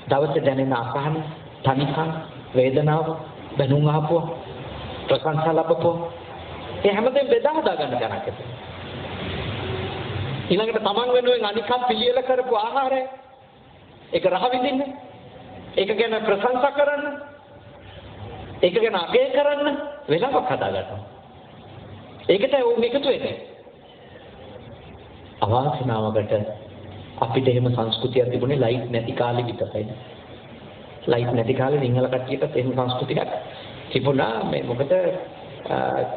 දවසේ දැනෙන අසහන, තනිකම්, වේදනාව, බැනුම් ආපුව, ප්‍රශංසා ලැබපුව, ඒ හැමදේම බෙදා හදා ගන්න ගණක් ඇත. ඊළඟට තමන් වෙනුවෙන් අනිකම් පිළියෙල කරපු ආහාරය, ඒක රහ විඳින්න, ඒක ගැන ප්‍රශංසා කරන්න, ඒක ගැන අගය කරන්න වෙලාවක් හදා ගන්නවා. ඒකට ඕම එකතු වෙන්නේ. අවාසනාවකට අපිට එහෙම සංස්කෘතියක් තිබුණේ ලයිට් නැති කාලේ විතරයි. ලයිට් නැති කාලේ සිංහල කට්ටියට එහෙම සංස්කෘතියක් තිබුණා. මේ මොකද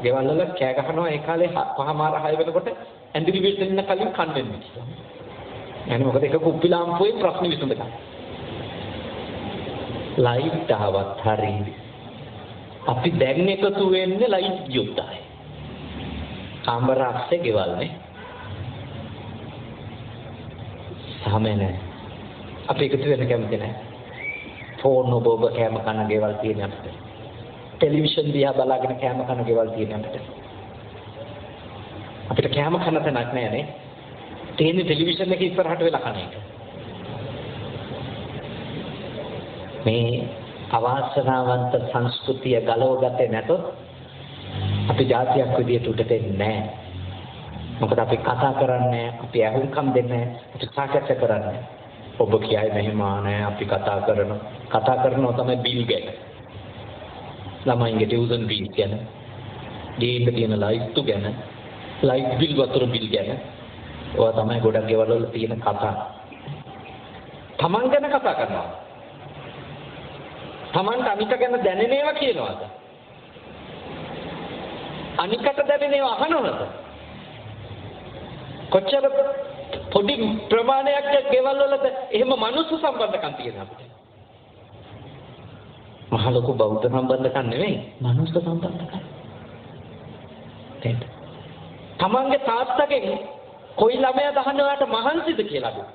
ගෙවල් වල කෑ ගහනවා ඒ කාලේ 5:00 වෙනකොට ඇඳිලි විසෙන්න කලින් කන් දෙන්න කියලා. يعني මොකද ඒක කුප්පි ලාම්පුවේ ප්‍රශ්න විසඳගන්න. ලයිට් ආවත් හරි. අපි දැන් එකතු වෙන්නේ ලයිට් යුක්තයි. කාමර අස්සේ ගෙවල් නේ. සාමේ නැහැ. අපි එකතු වෙන්න කැමති නැහැ. ෆෝන් ඔබ කැම කන ගෙවල් තියෙන අපිට. ටෙලිවිෂන් දිහා බලාගෙන කැම කන ගෙවල් තියෙන අපිට. අපිට කැම කන තැනක් නැහැ නේ. තියෙන ටෙලිවිෂන් එක ඉස්සරහට වෙලා කන එක. මේ අවාසනාවන්ත සංස්කෘතිය ගලවගත්තේ නැතොත් අපි ජාතියක් විදියට උඩට එන්නේ නැහැ. මොකද අපි කතා කරන්නේ, අපි අහුම්කම් දෙන්නේ, අපි සාකච්ඡා කරන්නේ. ඔබ කියයි මෙහෙම නෑ, අපි කතා කරනවා තමයි බිල් ගැන. ළමයින්ගේ ටියුෂන් බිල් ගැන, ගේන්න තියෙන ලයිට් ගැන, ලයිට් බිල් වතුර බිල් ගැන. ඔය තමයි ගොඩක් ගෙවල් වල තියෙන කතා. තමන් ගැන කතා කරනවා. තමන්ට අනික ගැන දැනෙන ඒවා කියනවාද? අනිකට දැනෙන ඒවා අහනවද? කොච්චර පොඩි ප්‍රමාණයක් ගෙවල් වලද එහෙම මනුස්ස සම්බන්ධකම් තියෙනවා අපිට. මහ ලොකු බෞද්ධ සම්බන්ධකම් නෙවෙයි, මනුස්ස සම්බන්ධකම්. තමන්ගේ තාත්තගෙන් කොයි ළමයා දහනවාට මහන්සිද කියලා අහනවා.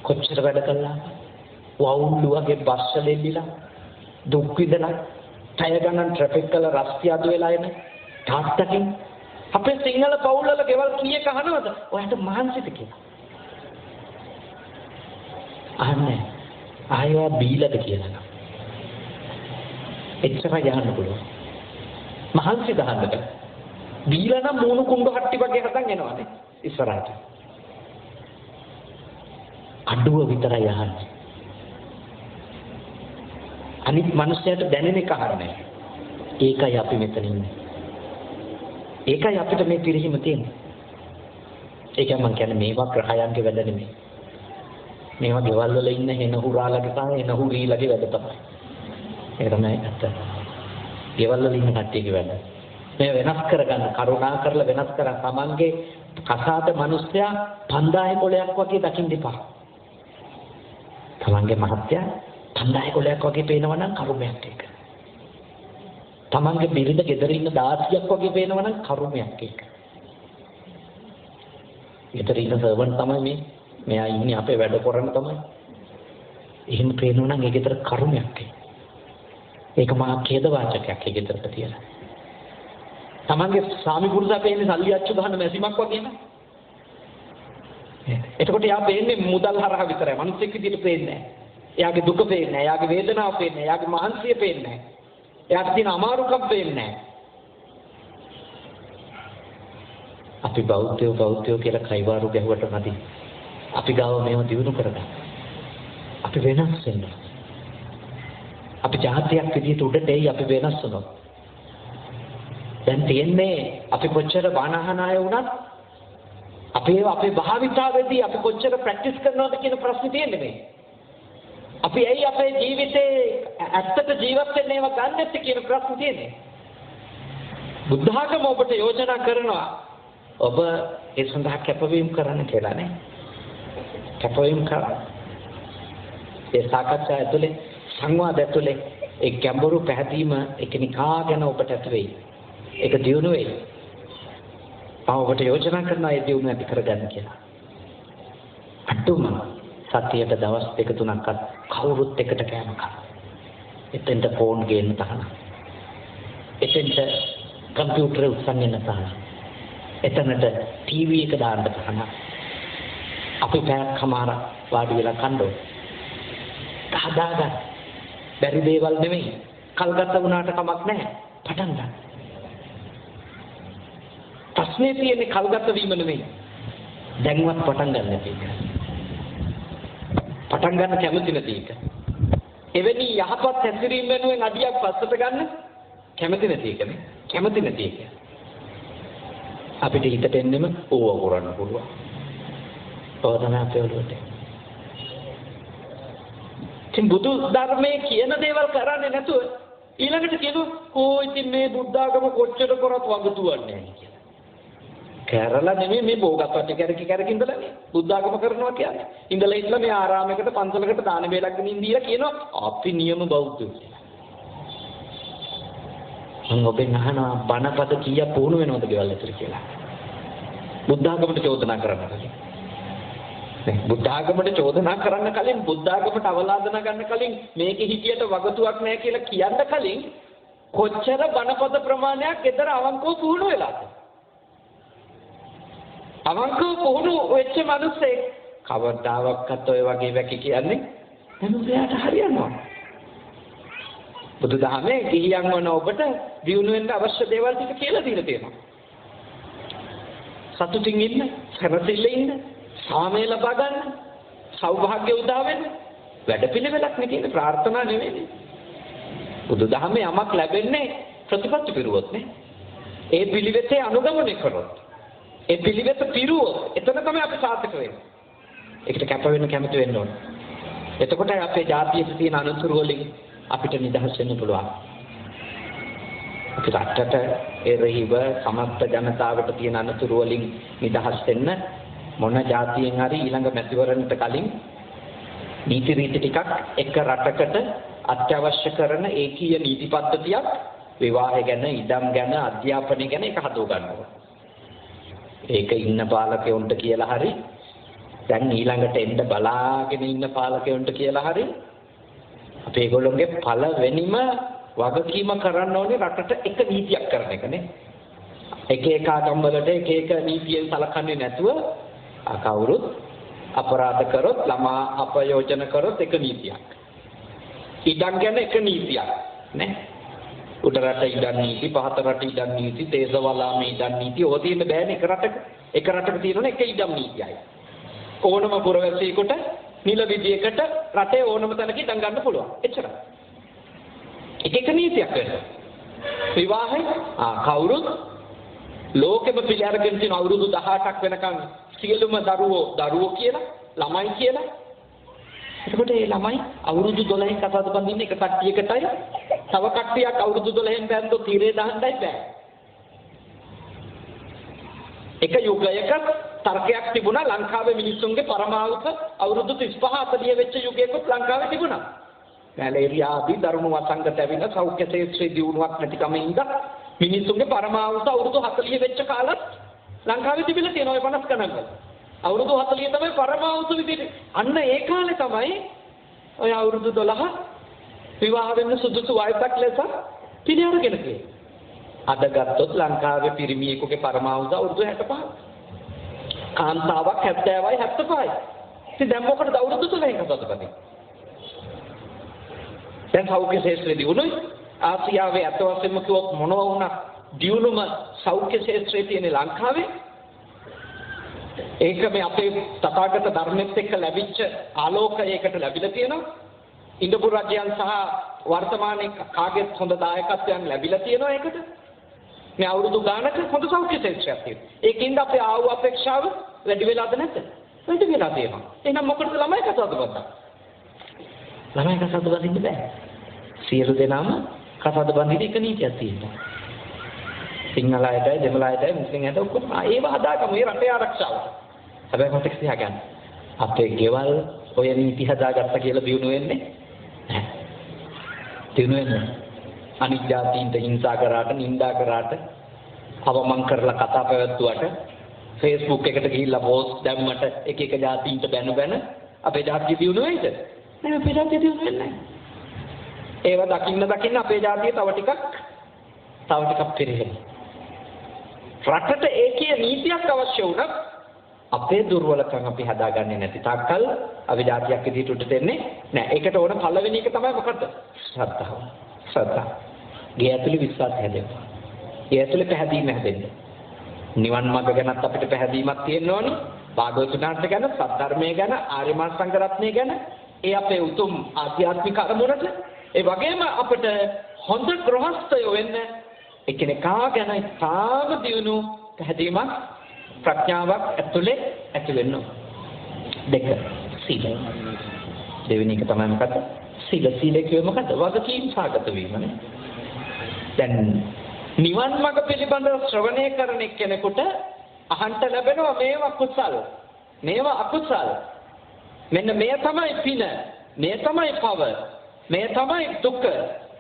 කොච්චර වැඩ කළා? වවුල්ලු වගේ බස් වල එල්ලිලා දුක් විඳලා ටයර් ගණන් ට්‍රැෆික් වල රස්ති අඩු වෙලා එන තාත්තකින් අපේ සිංහල පවුල් වල ගෙවල් කීයක අහනවද? ඔයාට මහන්සිද කියලා. අහන්නේ ආයෙ බීලද කියලා. එච්චරයි යහන්න පුළුවන්. මහන්සිද අහන්නද? බීලා නම් මූණු කුණ්ඩු හට්ටි වගේ හදන් එනවානේ ඉස්සරහට. අඩුව විතරයි අහන්නේ. අනිත් මිනිස්සුන්ට දැනෙන එක අහන්නේ. ඒකයි අපි මෙතන ඉන්නේ. ඒකයි අපිට මේ පිරිහීම තියෙන්නේ. ඒක මම කියන්නේ මේවා ග්‍රහයන්ගේ වැඩ නෙමෙයි. මේවා ගෙවල් වල ඉන්න හෙන හුරාලගේ සහ හෙන හුරීලගේ වැඩ තමයි. ඒක තමයි ඇත්ත. ගෙවල් වල ඉන්න කට්ටියගේ වැඩ. මේ වෙනස් කරගන්න, කරුණා කරලා වෙනස් කරන් තමන්ගේ කසාද මිනිස්සයා 5000 කොලයක් වගේ දකින්න එපා. තමන්ගේ මහත්ය 5000 කොලයක් වගේ පේනවා නම් කරුමයක් ඒක. තමන්ගේ බිරිඳ ගෙදර ඉන්න 16ක් වගේ පේනවා නම් කරුමයක් ඒක. ගෙදර ඉන්න සර්වන්ට් තමයි මෙයා ඉන්නේ අපේ වැඩ කරන තමයි. එහෙම පේනවා නම් ඒ ගෙදර කරුමයක් ඒක. ඒක මහා ඛේද වාචකයක් ඒ ගෙදරට තියලා. තමන්ගේ ස්වාමි පුරුෂයා පේන්නේ සල්ලි අච්චු ගන්න මැසිමක් වගේ නේද? එතකොට යා පේන්නේ මුදල් හරහා විතරයි. මිනිස්සෙක් විදිහට පේන්නේ නැහැ. එයාගේ දුක පේන්නේ නැහැ. එයාගේ වේදනාව පේන්නේ නැහැ. එයාගේ මහන්සිය පේන්නේ නැහැ. එයාට තියෙන අමාරුකම් පේන්නේ නැහැ. අපි බෞද්ධයෝ කියලා කයිවාරු ගැහුවට නැති. අපි ගාව මේව දිනු කරගන්න. අපි වෙනස් වෙන්න. අපි ජාතියක් විදිහට උඩට එයි අපි වෙනස් වෙනවා. දැන් තියෙන්නේ අපි කොච්චර බානහන අය වුණත් අපේ භාවිතාවේදී අපි කොච්චර ප්‍රැක්ටිස් කරනවද කියන ප්‍රශ්නේ තියෙන්නේ මේ. අපි ඇයි අපේ ජීවිතේ ඇත්තට ජීවත් වෙන්න ඒවා ගන්න නැත්තේ කියන ප්‍රශ්නේ තියෙන්නේ. බුද්ධ ආගම ඔබට යෝජනා කරනවා ඔබ ඒ සඳහා කැපවීම කරන්න කියලා නේ. කැපවීම කරා. ඒ සාකච්ඡා ඇතුලේ සංවාද ඇතුලේ ඒ ගැඹුරු පැහැදීම එකිනෙකා ගැන ඔබට ඇති වෙයි. ඒක දියුණු වෙයි. ඔබට යෝජනා කරනවා ඒ දියුණුව ඇති කරගන්න කියලා. අටුම සතියට දවස් 2-3ක් කවුරුත් එකට කෑම කන. එතෙන්ට ෆෝන් ගේන්න තහනම්. එතෙන්ට කම්පියුටර් උස්සන්න තහනම්. එතනට ටීවී එක දාන්න ගන්න. අපි පැයකමාර වාඩි වෙලා කණ්ඩෝ. හදාගන්න. බැරි දේවල් නෙමෙයි. කල්ගත වුණාට කමක් නැහැ. පටන් ගන්න. ප්‍රශ්නේ තියෙන්නේ කල්ගත වීම නෙමෙයි. දැන්වත් පටන් ගන්න එක. පටන් ගන්න කැමති නැති එක. එවැනි යහපත් හැසිරීම වෙනුවෙන් අඩියක් පස්සට ගන්න කැමති නැති එකනේ. කැමති නැති එක. අපිට හිතට එන්නෙම ඕව කරන්න පුළුවන්. ඕව තමයි අපේ ඔළුවට. ඉතින් බුදු ධර්මයේ කියන දේවල් කරන්නේ නැතුව ඊළඟට කියනවා ඉතින් මේ බුද්ධ ආගම කොච්චර කරත් වගතුවන්නේ නැහැ කියලා. කරලා නෙමෙයි මේ භෝගපත් කරක ඉඳලානේ බුද්ධ ආගම කරනවා කියන්නේ. ඉඳලා ඉඳලා මේ ආරාමයකට පන්සලකට දාන වේලක් ගෙනින් දීලා කියනවා අපි නියම බෞද්ධයෝ කියලා. මම ඔබෙන් අහනවා බණපද කීයක් පුහුණු වෙනවද ගෙවල් ඇතුලේ කියලා. බුද්ධ ආගමට චෝදනා කරන්න කලින්. බුද්ධ ආගමට චෝදනා කරන්න කලින් බුද්ධ ආගමට අවලාදනා ගන්න කලින් මේකේ හිතියට වගතුවක් නැහැ කියලා කියන්න කලින් කොච්චර බණපද ප්‍රමාණයක් ගෙදර අවංකව පුහුණු වෙලාද? අවංකව පුහුණු වෙච්ච මිනිස්සෙක් කවදාවත් ඔය වගේ වැකි කියන්නේ එමුදයට හරියනවා. බුදුදහමේ ගිහියන් වන ඔබට දියුණු වෙන්න අවශ්‍ය දේවල් ටික කියලා දීලා තියෙනවා. සතුටින් ඉන්න, සරසිල්ලේ ඉන්න, සාමය ලබා ගන්න, සෞභාග්‍ය උදා වෙන්න, වැඩපිළිවෙලක් නේ තියෙන්නේ ප්‍රාර්ථනා නෙවෙයි. බුදුදහමේ යමක් ලැබෙන්නේ ප්‍රතිපත්ති පිරුවොත් නේ. ඒ පිළිවෙතේ අනුගමනය කරොත්. ඒ පිළිවෙත පිරුවොත් එතන තමයි අපි සාර්ථක වෙන්නේ. ඒකට කැප වෙන්න කැමති වෙන්න ඕන. එතකොට අපේ ජාතියේ තියෙන අනුතුරු වලින් අපිට නිදහස් වෙන්න පුළුවන්. අපි රටට එරෙහිව සමස්ත ජනතාවට තියෙන අනුතුරු වලින් නිදහස් වෙන්න මොන ජාතියෙන් හරි ඊළඟ මැතිවරණයට කලින් නීති රීති ටිකක් එක රටකට අත්‍යවශ්‍ය කරන ඒකීය නීති පද්ධතියක් විවාහය ගැන, ඉඩම් ගැන, අධ්‍යාපනය ගැන එක හදව ගන්නවා. ඒක ඉන්න පාලකයන්ට කියලා හරි දැන් ඊළඟට එන්න බලාගෙන ඉන්න පාලකයන්ට කියලා හරි අපි ඒගොල්ලෝගේ පළවෙනිම වගකීම කරන්න ඕනේ රටට එක නීතියක් කරන එකනේ. එක එක ආගම් වලට එක එක නීතියෙන් සලකන්නේ නැතුව කවුරුත් අපරාධ කරොත් ළමා අපයෝජන කරොත් එක නීතියක්. ඉඩම් ගැන එක නීතියක් නේ. උඩ රට ඉඩම් නීති, පහත රට ඉඩම් නීති, දේශවලාමේ ඉඩම් නීති ඕවා තියෙන්න බෑනේ එක රටක. එක රටක තියෙනවනේ එක ඉඩම් නීතියයි. ඕනම පුරවැසියෙකුට නිල විදියකට රටේ ඕනම තැනක ඉඩම් ගන්න පුළුවන්. එච්චරයි. එක නීතියක් වෙනවා. විවාහය කවුරුත් ලෝකෙම පිළි අරගෙන තියෙන අවුරුදු 18ක් වෙනකන් සියලුම දරුවෝ කියලා ළමයි කියලා. එතකොට මේ ළමයි අවුරුදු 12න් කතාද බඳින්නේ එක කට්ටියකටයි. තව කට්ටියක් අවුරුදු 12න් බැන්දෝ තීරේ දාන්නයි බෑ. එක යුගයක තර්කයක් තිබුණා ලංකාවේ මිනිස්සුන්ගේ පරමාවුත අවුරුදු 35 40 වෙච්ච යුගයකට ලංකාවේ තිබුණා. මැලේරියා ආදී දරුණු වසංගත ඇවිල්ලා සෞඛ්‍ය ශාස්ත්‍රයේ දියුණුවක් නැතිකම ඉඳලා මිනිස්සුන්ගේ පරමාවුත අවුරුදු 40 වෙච්ච කාලත් ලංකාවේ තිබිලා තියෙනවා 50 ගණන් වල. අවුරුදු 40 තමයි පරමාවුත විදිහට. අන්න ඒ කාලේ තමයි ඔය අවුරුදු 12 විවාහ වෙන්න සුදුසු වයසක් ලෙස පිළිඅරගෙන තියෙන්නේ. අද ගත්තොත් ලංකාවේ පිරිමියෙකුගේ පරමාවුත අවුරුදු 65. කාන්තාවක් 70යි 75යි. ඉතින් දැන් මොකටද අවුරුදු 12න් කතාවද? දැන් සෞඛ්‍ය ශාස්ත්‍රයේදී උනුයි ආසියාවේ අත වශයෙන්ම කිව්වොත් මොනවා වුණා දියුණුම සෞඛ්‍ය ශාස්ත්‍රයේ තියෙන ලංකාවේ ඒක මේ අපේ තථාගත ධර්මෙත් එක්ක ලැබිච්ච ආලෝකයකට ලැබිලා තියෙනවා. ඉන්දපු රජයන් සහ වර්තමානයේ කාගෙත් හොඳ දායකත්වයන් ලැබිලා තියෙනවා ඒකට. මේ අවුරුදු ගානක හොඳ සෞඛ්‍ය ශාස්ත්‍රයක් තියෙනවා. ඒකින්ද අපේ ආව අපේක්ෂාව වැඩි වෙලාද නැද්ද? වැඩි වෙලා තියෙනවා. එහෙනම් මොකටද ළමයි කතාවද බද්දා? ළමයි කතාවද බඳින්න බෑ. සියලු දෙනාම කතාවද බඳින්න එක නීතියක් තියෙනවා. සිංහල අයටයි, දෙමළ අයටයි, මුස්ලිම් අයටයි ඔක්කොම ඒව හදාගමු මේ රටේ ආරක්ෂාව. හැබැයි මතක තියාගන්න. අපේ ගෙවල් ඔය නීති හදාගත්ත කියලා දිනු වෙන්නේ නැහැ. දිනු වෙන්නේ. අනිත් ජාතීන්ට හිංසා කරාට, නිඳා කරාට, අවමන් කරලා කතා පැවැත්වුවට, Facebook එකට ගිහිල්ලා පෝස්ට් දැම්මට එක එක ජාතීන්ට බැන අපේ ජාතිය දිනු වෙයිද? නෑ අපේ ජාතිය දිනු වෙන්නේ නැහැ. ඒව දකින්න අපේ ජාතිය තව ටිකක් පිරිහෙනවා. රටට ඒකේ නීතියක් අවශ්‍ය වුණත් අපේ දුර්වලකම් අපි හදාගන්නේ නැති තාක්කල් අපි જાතියක් විදිහට උඩ දෙන්නේ නැහැ. ඒකට ඕන පළවෙනි එක තමයි මොකද්ද? ශ්‍රද්ධාව. ශ්‍රද්ධාව. ගේ ඇතුලේ විශ්වාසය හැදෙන්න. ගේ ඇතුලේ පැහැදීම හැදෙන්න. නිවන් මාර්ග ගැනත් අපිට පැහැදීමක් තියෙන්න ඕනේ. භාගවතුන් වහන්සේ ගැන, සද්ධර්මය ගැන, ආර්ය මාර්ග සංඝ රත්නය ගැන, ඒ අපේ උතුම් ආධ්‍යාත්මික අරමුණට, ඒ වගේම අපිට හොඳ ගෘහස්තයෝ වෙන්න එකිනෙකා ගැන තාම දියුණු පැහැදීමක් ප්‍රඥාවක් ඇතුලේ ඇති වෙන්න ඕන. දෙක සීලය. දෙවෙනි එක තමයි මොකද්ද? සීලය කියුවේ මොකද්ද? වගකීම් සාගත වීමනේ. දැන් නිවන් මාර්ග පිළිබඳව ශ්‍රවණය කරන කෙනෙකුට අහන්න ලැබෙනවා මේවා කුසල්, මේවා අකුසල්. මෙන්න මේ තමයි පින, මේ තමයි පව, මේ තමයි දුක,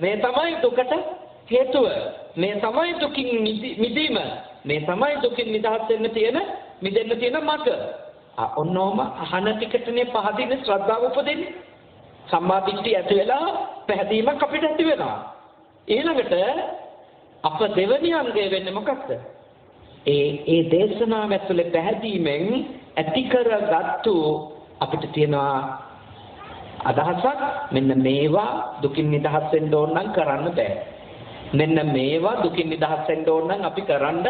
මේ තමයි දුකට හේතුව, මේ තමයි දුකින් මිදීම, මේ තමයි දුකින් නිදහස් වෙන්න තියෙන මිදෙන්න තියෙන මඟ. ඔන්නෝම අහන ටිකටනේ පහදින ශ්‍රද්ධාව උපදින්නේ. සම්මා දිට්ඨිය ඇති වෙලා පැහැදීමක් අපිට ඇති වෙනවා. ඊළඟට අප දෙවෙනි අංගය වෙන්නේ මොකක්ද? ඒ දේශනාව ඇතුලේ පැහැදීමෙන් ඇති කරගත්තු අපිට තියෙනවා අදහසක්. මෙන්න මේවා දුකින් නිදහස් වෙන්න ඕන නම් කරන්න බෑ. මෙන්න මේවා දුකින් නිදහස් වෙන්න ඕන නම් අපි කරන්න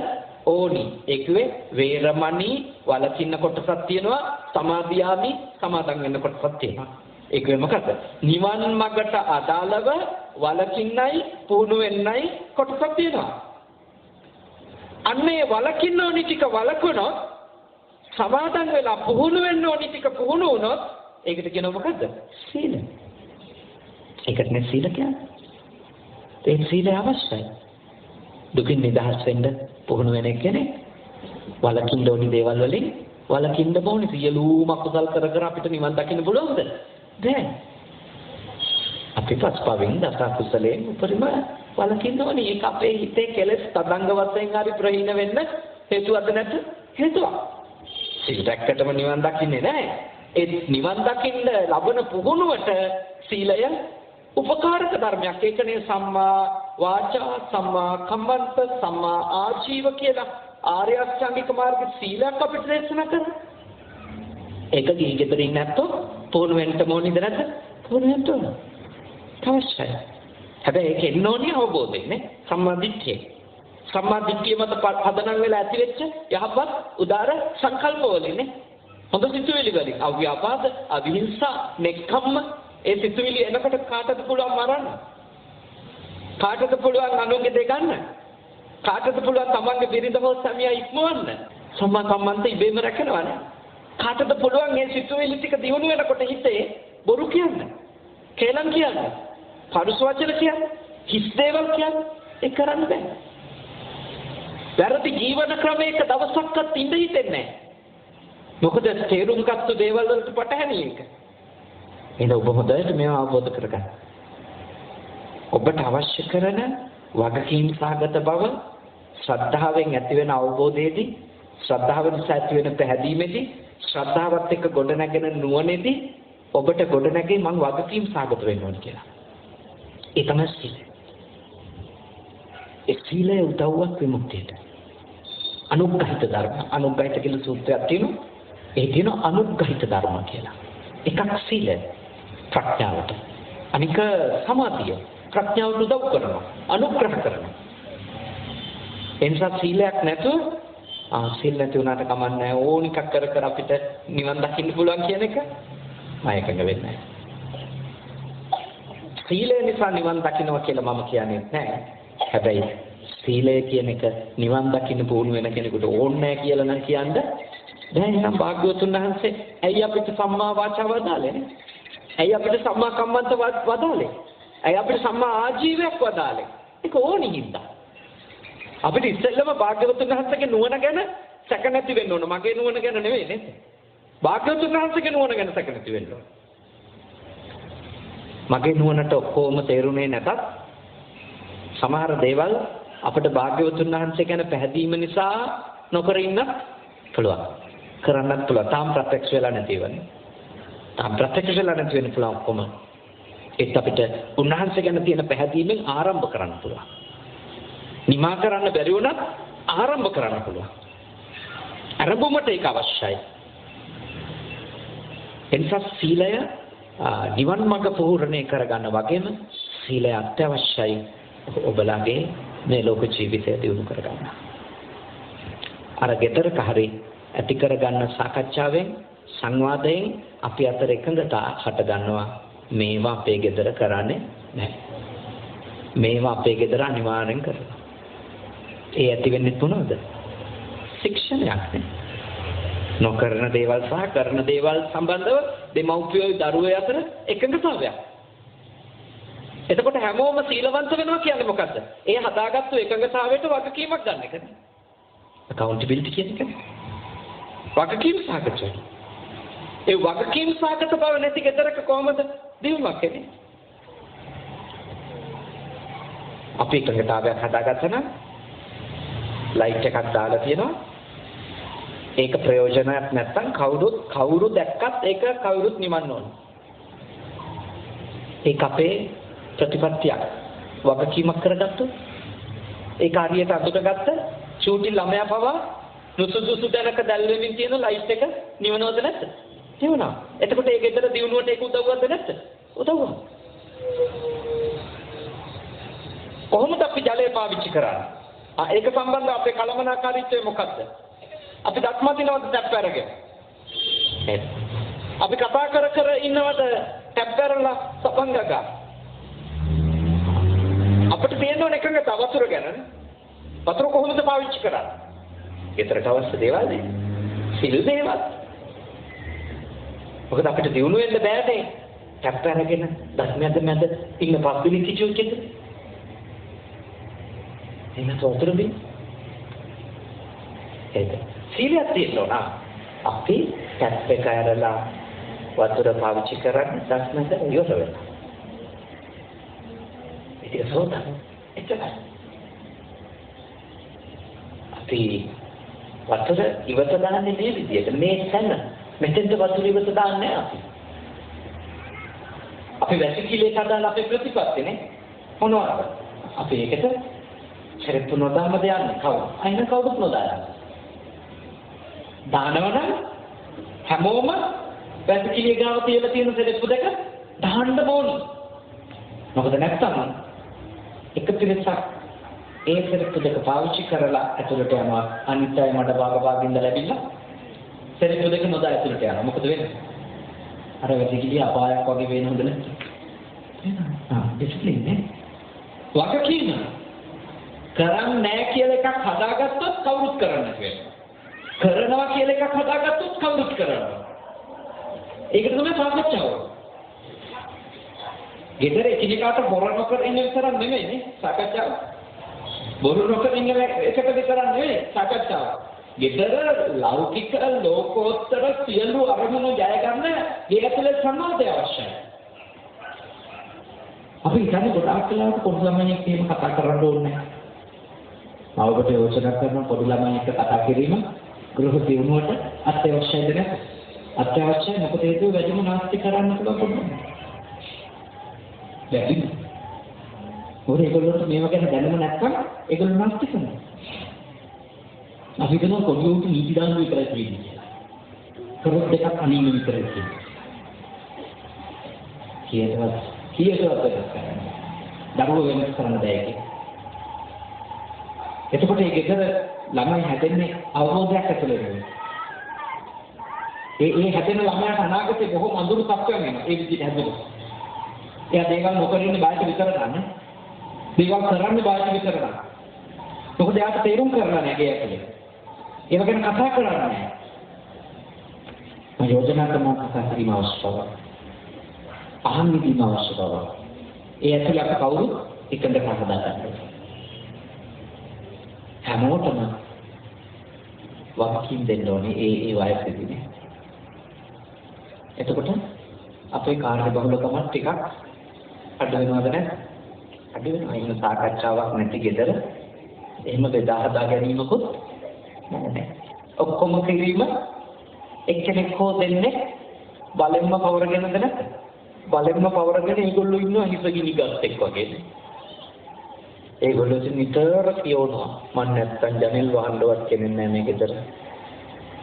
ඕනි. ඒකේ වේරමණී වලකින්න කොටසක් තියෙනවා, සමාධියාමි සමාදන් වෙන්න කොටසක් තියෙනවා. ඒකේ මොකද? නිවන් මඟට අදාළව වලකින්නයි පුහුණු වෙන්නයි කොටසක් තියෙනවා. අන්නේ වලකින්න ඕනි ටික වලකුණොත්, සමාදන් වෙලා පුහුණු වෙන්න ඕනි ටික පුහුණු වුණොත් ඒකට කියනවා මොකද්ද? සීල. ඒකට නේ සීල කියන්නේ. ඒ සීලය අවශ්‍යයි. දුකින් නිදහස් වෙන්න පුහුණු වෙන කෙනෙක් වලකින්න ඕනි දේවල් වලින් වලකින්න ඕනි. සියලුම අකුසල් කර කර අපිට නිවන් දකින්න පුළුවන්ද? බැහැ. අපි පස්පවෙන් දස කුසලයෙන් උපරිම වලකින්න ඕනි. ඒක අපේ හිතේ කෙලෙස් තදංග වශයෙන් හරි ප්‍රහීන වෙන්න හේතුවක්ද නැද්ද? හේතුවක්. ඒක දැක්කටම නිවන් දකින්නේ නැහැ. ඒ නිවන් දකින්න ලබන පුහුණුවට සීලය උපකාරක ධර්මයක්. ඒකනේ සම්මා වාචා, සම්මා කම්මන්ත, සම්මා ආජීව කියලා ආර්ය අෂ්ටාංගික මාර්ග සීලයක් අපිට දේශනා කරනවා. ඒක ගිහිගෙදරින් නැත්තොත් පුහුණු වෙන්න ඕනිද නැද්ද? පුහුණු වෙන්න ඕන. අවශ්‍යයි. හැබැයි ඒක එන්න ඕනේ අවබෝධයෙන් නේ. සම්මා දිට්ඨිය. සම්මා දිට්ඨිය මත පදනම් වෙලා ඇති වෙච්ච යහපත් උදාර සංකල්ප වලින් නේ. හොඳ සිතුවිලි වලින් අව්‍යාපාද, අවිහිංසා, නෙක්ඛම්ම ඒ සිතුවිලි එනකොට කාටද පුළුවන් මරන්න? කාටද පුළුවන් අනුන්ගේ දෙ ගන්න? කාටද පුළුවන් තමන්ගේ බිරිඳ හෝ සැමියා ඉක්මවන්න? සම්මා කම්මන්ත ඉබේම රැකෙනවනේ. කාටද පුළුවන් මේ සිතුවිලි ටික දියුණු වෙනකොට හිතේ බොරු කියන්න? කේලම් කියන්න? පරුස වචන කියන්න? හිස් දේවල් කියන්න? ඒක කරන්න බෑ. වැරදි ජීවන ක්‍රමයක දවසක්වත් ඉඳ හිතෙන්නේ නැහැ. මොකද තේරුම් ගත්ත දේවල් වලට පටහැනි එක. එහෙනම් ඔබ හොඳට මේවා අවබෝධ කරගන්න. ඔබට අවශ්‍ය කරන වගකීම් සහගත බව ශ්‍රද්ධාවෙන් ඇති වෙන අවබෝධයේදී, ශ්‍රද්ධාව නිසා ඇති වෙන පැහැදීමේදී, ශ්‍රද්ධාවත් එක්ක ගොඩනැගෙන නුවණේදී ඔබට ගොඩනැගේ මං වගකීම් සහගත වෙන්න ඕන කියලා. ඒ තමයි සීලය. ඒ සීලය උදව්වක් විමුක්තියට. අනුග්‍රහිත ධර්ම. අනුග්‍රහිත කියලා සූත්‍රයක් තියෙනවා. ඒ තියෙනවා අනුග්‍රහිත ධර්ම කියලා. එකක් සීලය ප්‍රඥාවට. අනික සමාධිය. ප්‍රඥාවට උදව් කරනවා. අනුග්‍රහ කරනවා. එනිසා සීලයක් නැතුව සීල නැති වුණාට කමන්නේ ඕන එකක් කර කර අපිට නිවන් දකින්න පුළුවන් කියන එක මම එකඟ වෙන්නේ නැහැ. සීලය නිසා නිවන් දකින්නවා කියලා මම කියන්නේ නැහැ. හැබැයි සීලය කියන එක නිවන් දකින්න පුහුණු වෙන කෙනෙකුට ඕනේ නැහැ කියලා නම් කියන්නේ දැන් නම් භාග්‍යවතුන් වහන්සේ ඇයි අපිට සම්මා වාචා වදාලේ? ඇයි අපිට සම්මා කම්මන්ත වදාලේ? ඇයි අපිට සම්මා ආජීවයක් වදාලේ? ඒක ඕනි හින්දා. අපිට ඉස්සෙල්ලම භාග්‍යවතුන් වහන්සේගේ නුවණ ගැන සැක නැති වෙන්න ඕන. මගේ නුවණ ගැන නෙවෙයි නේද? භාග්‍යවතුන් වහන්සේගේ නුවණ ගැන සැක නැති වෙන්න ඕන. මගේ නුවණට ඔක්කොම තේරුනේ නැතත් සමහර දේවල් අපිට භාග්‍යවතුන් වහන්සේ ගැන පැහැදීම නිසා නොකර ඉන්න පුළුවන්. කරන්නත් පුළුවන්. තාම ප්‍රත්‍යක්ෂ වෙලා නැතිවනේ. තාම ප්‍රත්‍යක්ෂ වෙලා නැති වෙන පුළුවන් ඔක්කොම. ඒත් අපිට උන්වහන්සේ ගැන තියෙන පැහැදීමෙන් ආරම්භ කරන්න පුළුවන්. නිමා කරන්න බැරි වුණත් ආරම්භ කරන්න පුළුවන්. ආරම්භමට ඒක අවශ්‍යයි. එනිසා සීලය නිවන් මඟ පූර්ණේ කරගන්න වගේම සීලය අත්‍යවශ්‍යයි ඔබලාගේ මේ ලෝක ජීවිතය දියුණු කරගන්න. අර ගෙදරක හරි ඇති කරගන්න සාකච්ඡාවෙන් සංවාදයෙන් අපි අතර එකඟතා හට ගන්නවා. මේවා අපේ ගෙදර කරන්නේ නැහැ. මේවා අපේ ගෙදර අනිවාර්යෙන් කරනවා. ඒ ඇති වෙන්නේ මොනවද? ශික්ෂණයක් නේ. නොකරන දේවල් සහ කරන දේවල් සම්බන්ධව දෙමව්පියෝ දරුවෝ අතර එකඟතාවයක්. එතකොට හැමෝම සීලවන්ත වෙනවා කියන්නේ මොකද්ද? ඒ හදාගත්තු එකඟතාවයට වගකීමක් ගන්න එකනේ. accountability කියන එක. වගකීම් සහගතයි. ඒ වගකීම් සහගත බව නැති ගෙදරක කොහොමද දියුණුවක් එන්නේ? අපි එකඟතාවයක් හදාගත්තා නම් ලයිට් එකක් දාලා තියෙනවා. ඒක ප්‍රයෝජනයක් නැත්නම් කවුරු දැක්කත් ඒක කවුරුත් නිවන්න ඕන. ඒක අපේ ප්‍රතිපත්තියක්. වගකීමක් කරගත්තොත් ඒක හරියට අඳුරගත්ත චූටි ළමයා පවා නුසුදුසු දැනක දැල්වෙමින් තියෙන ලයිට් එක නිවනවද නැද්ද? නිවනවා. එතකොට ඒ ගෙදර දිනුවට ඒක උදව්වක්ද නැද්ද? උදව්වක්. කොහොමද අපි ජලය පාවිච්චි කරන්නේ? ඒක සම්බන්ධව අපේ කලමනාකාරීත්වය මොකක්ද? අපි දක්මතිනවද ටැප් අරගෙන? අපි කතා කර ඉන්නවද ටැප් අරලා සපංග ගා? අපිට තියෙන එකඟත වතුර ගැන වතුර කොහොමද පාවිච්චි කරන්නේ? ඊතරට අවශ්‍ය දේවල් නේ. සිල් දේවල්. මොකද අපිට දිනු වෙන්න බෑනේ. ටැප් අරගෙන දස්මැද මැද ඉන්න පස්විලි කිචුකිට. එන්න වතුර බින්. ඒක සීලයක් තියෙනවා. අපි ටැප් එක අරලා වතුර පාවිච්චි කරන්නේ දස්මැද ඉවර වෙනවා. ඒක සෝදා. එච්චරයි. අපි වතුර ඉවත දාන්නේ මේ විදිහට. මේ තැන මෙතෙන්ට වතුර ඉවත දාන්නේ අපි. අපි වැසිකිලේ කඩලා අපේ ප්‍රතිපත්තිනේ මොනවද? අපි ඒකට සරෙප්පු නොදාමද යන්නේ කවුද? අයින කවුරුත් නොදානවා. දානවනම් හැමෝම වැසිකිලේ ගාව තියලා තියෙන සරෙප්පු දෙක දාන්න ඕනේ. මොකද නැත්තම් එක පිළිසක් ඒ සරෙප්පු දෙක පාවිච්චි කරලා ඇතුළට යනවා. අනිත් අය මඩ භාගින්ද ලැබිලා සරෙප්පු දෙක නොදා ඇතුළට යනවා. මොකද වෙන්නේ? අර වැසිකිලේ අපායක් වගේ වෙන හොඳ නැද්ද? ඩිසිප්ලින් නේ. වගකීම කරන්නේ නැහැ කියලා එකක් හදාගත්තොත් කවුරුත් කරන්නේ නැහැ. කරනවා කියලා එකක් හදාගත්තොත් කවුරුත් කරනවා. ඒකට තමයි සාකච්ඡාව. ගෙදර එකිනෙකාට බොර නොකර ඉන්න විතරක් නෙමෙයිනේ සාකච්ඡාව. බොරු නොකර ඉන්න එකට විතරක් නෙමෙයි සාකච්ඡාව. ගෙදර ලෞකික ලෝකෝත්තර සියලු අරමුණු ජය ගන්න ගේ ඇතුලේ සම්මාදය අවශ්‍යයි. අපි ඉතින් ගොඩාක් වෙලාවට පොඩි ළමයින් එක්ක කතා කරන්න ඕනේ. අවබෝධ යෝජනා කරන පොඩි ළමයින් එක්ක කතා කිරීම ගෘහ දියුණුවට අත්‍යවශ්‍යයිද නැත්නම්? අත්‍යවශ්‍යයි. මොකද ඒක වැඩිම නාස්ති කරන්න පුළුවන්. වැඩිම. ඒගොල්ලන්ට මේව ගැන දැනුම නැත්නම් ඒගොල්ලෝ නාස්ති කරනවා. අපි කියන පොඩි උන්ට නීති දාන්න විතරයි කියන්නේ. කරොත් දෙකක් අනින්න විතරයි කියන්නේ. කීයටවත් කරන්නේ. දරුවෝ වෙනස් කරන්න බෑ. එතකොට මේ ගෙදර ළමයි හැදෙන්නේ අවබෝධයක් ඇතුළේ. ඒ හැදෙන ළමයාට අනාගතේ බොහොම අඳුරු තත්ත්වයක් වෙනවා. ඒ විදිහට හැදෙනවා. එයා දේවල් නොකර ඉන්න බාහිර විතර ගන්න. දේවල් කරන්නේ බාහිර විතර ගන්න. මොකද එයාට තේරුම් කරලා නැහැ ගේ ඇතුලේ. ඒව ගැන කතා කරන්නේ නැහැ. මම යෝජනා කරනවා කතා කිරීම අවශ්‍යයි. අහන්න දීම අවශ්‍යයි. ඒ ඇතුලේ අප කවුරුත් එකඳ හදා ගන්නවා. හැමෝටම වගකීම් දෙන්න ඕනේ ඒ වයසේදීනේ. එතකොට අපේ කාර්ය බහුලකම ටිකක් අඩු වෙනවද නැද්ද? අඩු වෙනවා. එහෙම සාකච්ඡාවක් නැති ගෙදර එහෙම බෙදා හදා ගැනීමකුත් නැහැ. ඔක්කොම කිරීම එක්කෙනෙක් හෝ දෙන්නේ බලෙන්ම පවරගෙනද නැත්ද? බලෙන්ම පවරගෙන ඒගොල්ලෝ ඉන්නවා හිසගිනි ගස් එක් වගේ. ඒගොල්ලෝ නිතර කියනවා මම නැත්තම් ජනෙල් වහන්නවත් කෙනෙක් නැහැ මේ ගෙදර.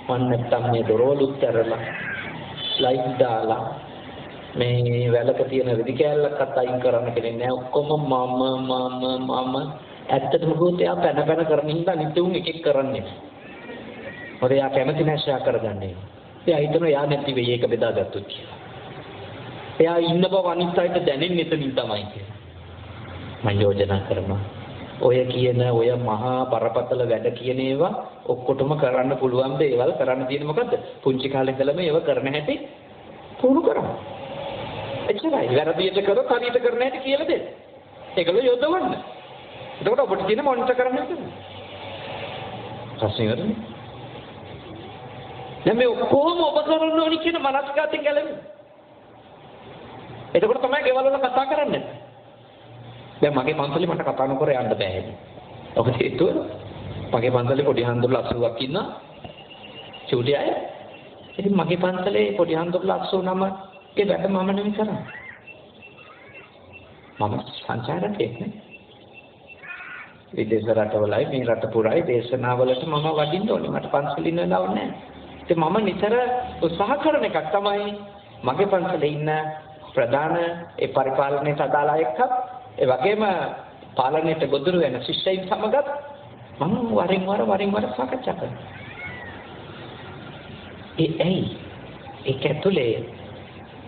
මම නැත්තම් මේ දොරවලුත් ඇරලා ලයිට් දාලා මේ වැලක තියෙන රෙදි කෑල්ලක්වත් අයින් කරන්න කෙනෙක් නැහැ. ඔක්කොම මම ඇත්තටම කිව්වොත් එයා පැන කරන හින්දා නිතුන් එක කරන්නේ. මොකද එයා කැමති නැහැ ෂෙයා කරගන්නේ. එයා හිතනවා එයා නැති වෙයි ඒක බෙදාගත්තොත් කියලා. එයා ඉන්න බව අනිත් අයට දැනෙන්නේ එතනින් තමයි කියලා. මම යෝජනා කරනවා ඔය කියන ඔය මහා බරපතල වැඩ කියන ඒවා ඔක්කොටම කරන්න පුළුවන් දේවල් කරන්න තියෙන මොකද්ද? පුංචි කාලේ ඉඳලම ඒව කරන හැටි පුහුණු කරන්න. එච්චරයි. වැරදියට කරොත් හරියට කරන හැටි කියලා දෙන්න. ඒකල යොදවන්න. එතකොට ඔබට තියෙන මොනිටර් කරන්න ඕනේ. ප්‍රශ්නේ නේද? දැන් මේ ඔක්කොම ඔබ කරන්න ඕනි කියන මනස්ගතෙන් ගැලවෙන්න. එතකොට තමයි ගෙවල් වල කතා කරන්නේ. දැන් මගේ පන්සලේ මට කතා නොකර යන්න බෑ. ඔබ හේතුව මගේ පන්සලේ පොඩි හාමුදුරුවෝ 80ක් ඉන්නවා. චූටි අය. ඉතින් මගේ පන්සලේ පොඩි හාමුදුරුවෝ 89ගේ වැඩ මම නෙමෙයි කරන්නේ. මම සංචාරකයෙක් නේ. විදේශ රටවලයි මේ රට පුරායි දේශනාවලට මම වඩින්න ඕනේ. මට පන්සලේ ඉන්න වෙලාවක් නැහැ. ඉතින් මම නිතර උත්සාහ කරන එකක් තමයි මගේ පන්සලේ ඉන්න ප්‍රධාන ඒ පරිපාලනයට අදාළ එක්කත් ඒ වගේම පාලනයට ගොදුරු වෙන ශිෂ්‍යයින් සමගත් මම වරින් වර සාකච්ඡා කරනවා.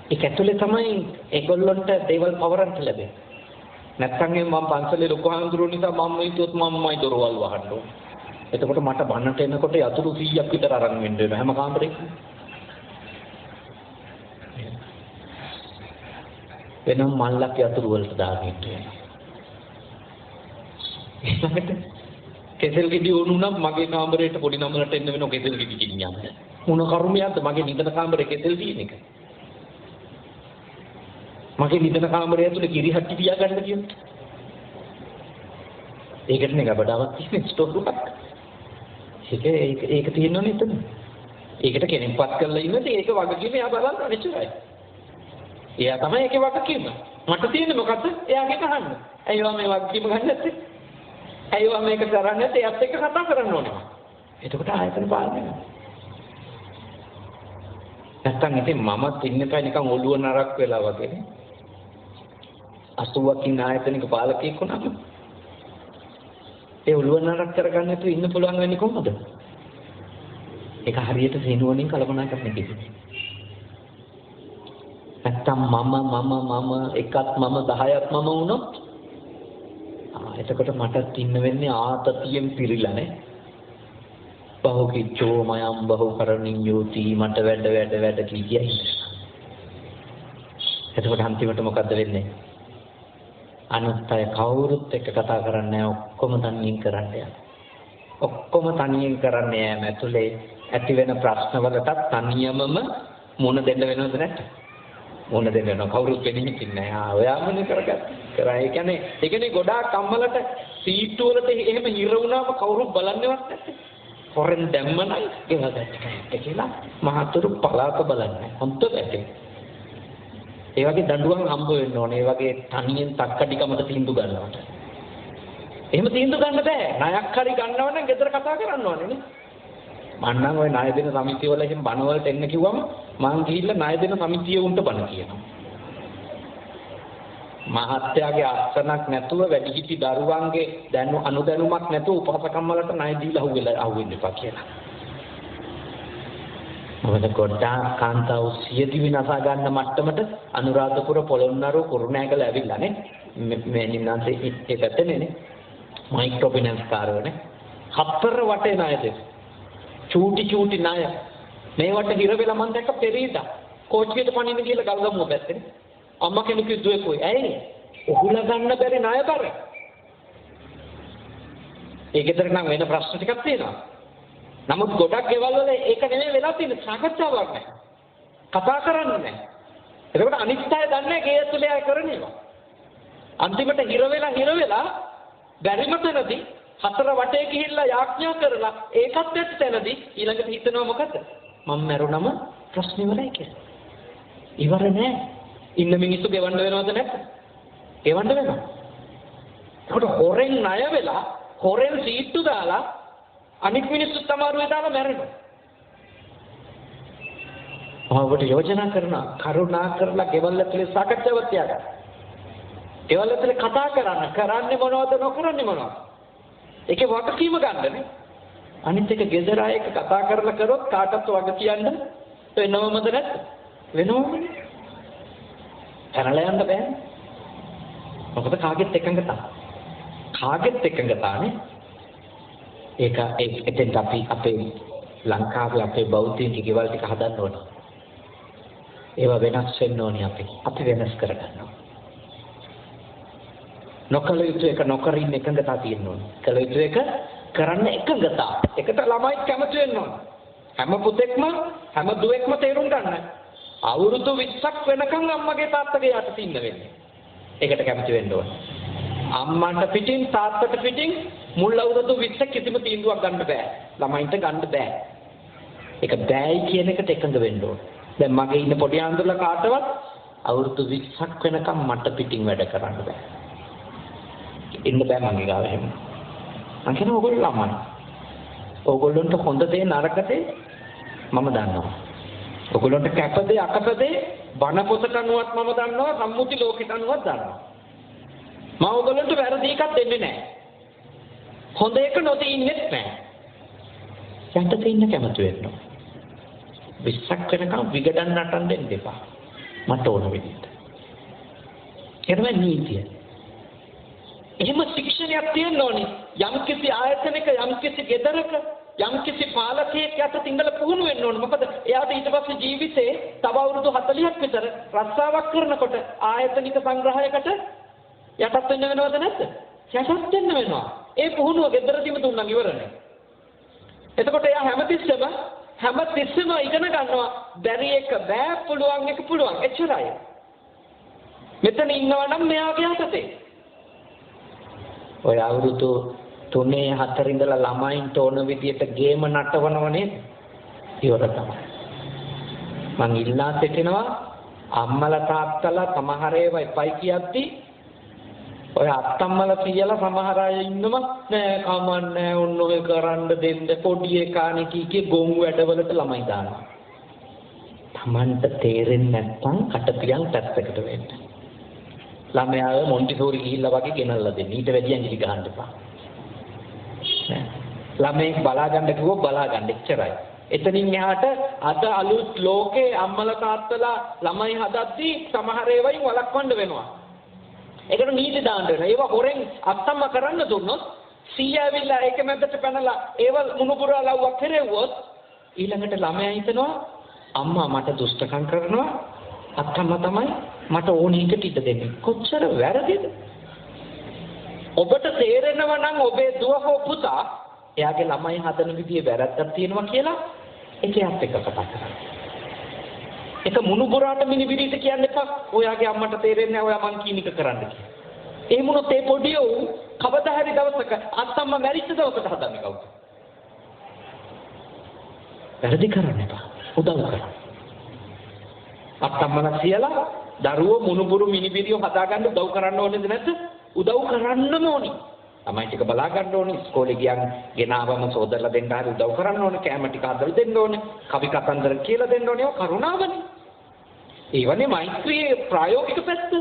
ඒක ඇතුලේ තමයි ඒගොල්ලන්ට දේවල් පවරන්න ලැබෙන්නේ. නැත්නම් මම පන්සලේ ලොකු හාමුදුරුවෝ නිසා මම හිතුවොත් මමයි දොරවල් වහන්න ඕන. එතකොට මට බන්නට එනකොට යතුරු 100ක් විතර අරන් වෙන්න වෙනවා හැම කාමරයකම. වෙනම මල්ලක් යතුරු වලට දාගෙන ඉන්නවා. කෙසෙල් ගෙඩි ඕනුනම් මගේ කාමරේට පොඩි නමලට එන්න වෙනවා කෙසෙල් ගෙඩි ගෙනියන්න. මොන කර්මයක්ද මගේ නිදන කාමරේ කෙසෙල් තියෙන එක. මගේ නිදන කාමරය ඇතුලේ කිරි හට්ටි තියාගන්න කියනවා. ඒකට නේ ගබඩාවක් තියෙන ස්ටෝර් එකක්. ඒක තියෙනවනේ එතන. ඒකට කෙනෙක්පත් කරලා ඉන්නද ඒක වගකීම එයා බලන්න අනිච්චරයි. එයා තමයි ඒකේ වගකීම. මට තියෙන්නේ මොකද්ද? එයාගෙන් අහන්න. ඇයිවා මේ වගකීම ගන්න නැත්තේ? ඇයිවා මේක කරන්නේ නැත්තේ? එයාත් එක්ක කතා කරන්න ඕනේ. එතකොට ආයතන පාලනය වෙනවා. නැත්තම් ඉතින් මමත් ඉන්නේ පයි නිකන් ඔළුව නරක් වෙලා වගේ. 80ක් ඉන්න ආයතනික පාලකයෙක් වුණාම ඒ ඔළුව නරක් කරගන්න නැතුව ඉන්න පුළුවන් වෙන්නේ කොහොමද? ඒක හරියට සීනුවණින් කල්පනා කරන්න කිව්වේ. නැත්තම් මම එකත් මම 10ක් මම වුණොත් එතකොට මටත් ඉන්න වෙන්නේ ආතතියෙන් පිරීලා නේ. බහුකිච්චෝ මයම් බහුකරණින් යෝති මට වැඩ කියයි. එතකොට අන්තිමට මොකද්ද වෙන්නේ? අනිත් අය කවුරුත් එක්ක කතා කරන්නේ ඔක්කොම තනියෙන් කරන්නේ. ඔක්කොම තනියෙන් කරන්නේ යෑම ඇතුලේ ඇති වෙන ප්‍රශ්න වලටත් තනියමම මුණ දෙන්න වෙනවද නැත්නම්? මුණ දෙන්න වෙනවා. කවුරුත් වෙන්නේ නැහැ. ඔයාමනේ කරගත්තා. කරා. ඒ කියන්නේ ගොඩාක් අම්මලට සීට්ටු වලට එහෙම හිර වුණාම කවුරුත් බලන්නේවත් නැත්තේ. හොරෙන් දැම්මනම් ගෙවගත්තා කියලා මහතුරු පලාත බලන්නේ. හොන්ත වැටේ. ඒ වගේ දඬුවම් හම්බ වෙන්න ඕනේ. ඒ වගේ තනියෙන් තක්කඩිකමට තීන්දුව ගන්නවට. එහෙම තීන්දුව ගන්න බෑ. ණයක් හරි ගන්නව නම් ගෙදර කතා කරන්න ඕනේ නේ. මම නම් ওই ණය දෙන සමිතිය වල එහෙම බණ වලට එන්න කිව්වම මං ගිහිල්ලා ණය දෙන සමිතිය උන්ට බණ කියනවා. මහත්යාගේ අස්සනක් නැතුව වැඩිහිටි දරුවන්ගේ අනුදැනුමක් නැතුව උපසකම් වලට ණය දීලා අහුවෙන්න එපා කියලා. මොකද ගොඩාක් කාන්තාව සියදි විනාසා ගන්න මට්ටමට අනුරාධපුර පොළොන්නරුව කුරුණෑගල ඇවිල්ලා නේ මේ නින්නාන්සේ ඒ පැත්තේ නේ මයික්‍රෝ ෆිනන්ස් කාර්යනේ හතර වටේ ණය දෙන්න. චූටි ණය මේවට හිර වෙලා මම දැක්ක පෙරීදා කෝච්චියට පනින්න කියලා ගල්ගමුව පැත්තේ අම්මා කෙනෙක් කිව්වේ කොයි ඇයි ඔහුලා ගන්න බැරි ණය බර ඒකතර නම් වෙන ප්‍රශ්න ටිකක් තියෙනවා. නමුත් ගොඩක් ගෙවල් වල ඒක නෙමෙයි වෙලා තියෙන්නේ සාකච්ඡාවක් නැහැ. කතා කරන්නේ නැහැ. ඒකට අනිත් අය දන්නේ ගේ ඇතුලේ අය කරන්නේ. අන්තිමට හිර වෙලා බැරිම තැනදී හතර වටේ ගිහිල්ලා යාඥා කරලා ඒකත් දැක්ක තැනදී ඊළඟට හිතනවා මොකද? මම මැරුණම ප්‍රශ්නේ වලයි කියලා. ඉවර නෑ. ඉන්න මිනිස්සු ගෙවන්න වෙනවද නැත්නම්? ගෙවන්න වෙනවා. ඒකට හොරෙන් ණය වෙලා හොරෙන් සීට්ටු දාලා අනික් මිනිස්සු තමාරුවේ දාලා මැරෙනවා. ඔබට යෝජනා කරනවා කරුණා කරලා ගෙවල් ඇතුලේ සාකච්ඡාවක් තියාගන්න. ගෙවල් ඇතුලේ කතා කරන්නේ මොනවද නොකරන්නේ මොනවද? ඒකේ වගකීම ගන්නනේ. අනිත් එක ගෙදර අය එක කතා කරලා කරොත් කාටවත් වග කියන්න වෙනවමද නැද්ද? වෙනවමනේ. පැනලා යන්න බෑ. මොකද කාගෙත් එකඟතා. කාගෙත් එකඟතානේ. ඒක එතෙන් අපි අපේ ලංකාවේ අපේ බෞද්ධින්ගේ ගෙවල් ටික හදන්න ඕනේ. ඒවා වෙනස් වෙන්න ඕනේ අපි වෙනස් කරගන්න ඕනේ. නොකල යුතු එක නොකරින් එකඟතා තියෙන්න ඕනේ. කල යුතු එක කරන්න එකඟතා. එකට ළමයි කැමති වෙන්න ඕනේ. හැම පුතෙක්ම හැම දුවෙක්ම තේරුම් ගන්න. අවුරුදු 20ක් වෙනකන් අම්මගේ තාත්තගේ යට ඉන්න වෙන්නේ. ඒකට කැමති වෙන්න ඕනේ. අම්මන්ට පිටින් තාත්තට පිටින් මුල් අවුරුදු 20 කිසිම තීන්දුවක් ගන්න බෑ. ළමයින්ට ගන්න බෑ. ඒක බෑයි කියන එකට එකඟ වෙන්න ඕනේ. දැන් මගේ ඉන්න පොඩි ආන්දරලා කාටවත් අවුරුදු 20ක් වෙනකම් මට පිටින් වැඩ කරන්න බෑ. ඉන්න බෑ මගේ ගාව එහෙම. මං කියන ඕගොල්ලෝ ළමයි. ඕගොල්ලන්ට හොඳ දේ නරක දේ මම දන්නවා. ඕගොල්ලන්ට කැප දේ අකප දේ බණ පොතට අනුවත් මම දන්නවා, සම්මුති ලෝකෙට අනුවත් දන්නවා. මම ඕගොල්ලන්ට වැරදි එකක් දෙන්නේ නැහැ. හොඳ එක නොදී ඉන්නෙත් නැහැ. යන්ට ඉන්න කැමති වෙන්න. 20ක් වෙනකම් විගඩන් නටන්න දෙන්න එපා. මට ඕන විදිහට. ඒකම නීතිය. එහෙම ශික්ෂණයක් තියෙන්න ඕනේ. යම්කිසි ආයතනයක යම්කිසි ගෙදරක යම්කිසි පාලකයෙක් යට තින්දල පුහුණු වෙන්න ඕනේ. මොකද එයාට ඊට පස්සේ ජීවිතේ තව අවුරුදු 40ක් විතර රස්සාවක් කරනකොට ආයතනික සංග්‍රහයකට යටත් වෙන්න වෙනවද නැද්ද? යටත් වෙන්න වෙනවා. ඒ පුහුණුව ගෙදරදීම දුන්නා ඉවරනේ. එතකොට එයා හැමතිස්සෙම ඉගෙන ගන්නවා. බැරි එක බෑ, පුළුවන් එක පුළුවන්. එච්චරයි. මෙතන ඉන්නවා නම් මෙයාගේ යටතේ. ඔය අවුරුදු 3-4 ඉඳලා ළමයින්ට ඕන විදියට ගේම නටවනව නේද? ඉවර තමයි. මං ඉල්ලා සිටිනවා අම්මලා තාත්තලා සමහර ඒවා එපයි කියද්දි ඔය අත්තම්මලා කියලා සමහර අය ඉන්නවා නෑ කමන්නේ ඔන්න ඔය කරන්න දෙන්න පොඩි එකානේ කීකේ ගොන් වැඩවලට ළමයි දානවා. Tamanට තේරෙන්නේ නැත්නම් කටපියන් පැත්තකට වෙන්න. ළමයාව මොන්ටිසෝරි ගිහිල්ලා වගේ ගෙනල්ලා දෙන්න. ඊට වැඩි ඇඟිලි ගහන්න එපා. ළමෙක් බලා ගන්න කිව්වොත් බලා ගන්න එච්චරයි. එතනින් එහාට අද අලුත් ලෝකේ අම්මලා තාත්තලා ළමයි හදද්දී සමහර ඒවායින් වළක්වන්න වෙනවා. ඒකට නීති දාන්න වෙනවා. ඒවා හොරෙන් අත්තම්ම කරන්න දුන්නොත් සීයා ඇවිල්ලා ඒක මැදට පැනලා ඒව මුණුපුරා ලව්වක් කෙරෙව්වොත් ඊළඟට ළමයා හිතනවා අම්මා මට දුෂ්ටකම් කරනවා අත්තම්මා තමයි මට ඕනේ එකට ඉඩ දෙන්නේ. කොච්චර වැරදිද? ඔබට තේරෙනවා නම් ඔබේ දුව හෝ පුතා එයාගේ ළමයි හදන විදිහේ වැරද්දක් තියෙනවා කියලා එයාත් එක්ක කතා කරන්න. ඒක මුණුබුරාට මිනිබිරිට කියන්න එපා. ඔයාගේ අම්මට තේරෙන්නේ නැහැ ඔයා මං කීනික කරන්න කියලා. ඒ මොනොත් ඒ පොඩියෝ කවදා හරි දවසක අත්තම්මා මැරිච්ච දවසට හදන්නේ කවුද? වැරදි කරන්න එපා. උදව් කරන්න. අත්තම්මලා කියලා දරුවෝ මුණුබුරු මිනිබිරියෝ හදාගන්න උදව් කරන්න ඕනේද නැද්ද? උදව් කරන්නම ඕනි. ළමයි ටික බලා ගන්න ඕනේ. ඉස්කෝලේ ගියන් ගෙනාවම සෝදරලා දෙන්න හරි උදව් කරන්න ඕනේ. කැම ටික හදලා දෙන්න ඕනේ. කවි කතන්දර කියලා දෙන්න ඕනේ. ඒවා කරුණාවනේ. ඒවනේ මෛත්‍රියේ ප්‍රායෝගික පැත්ත.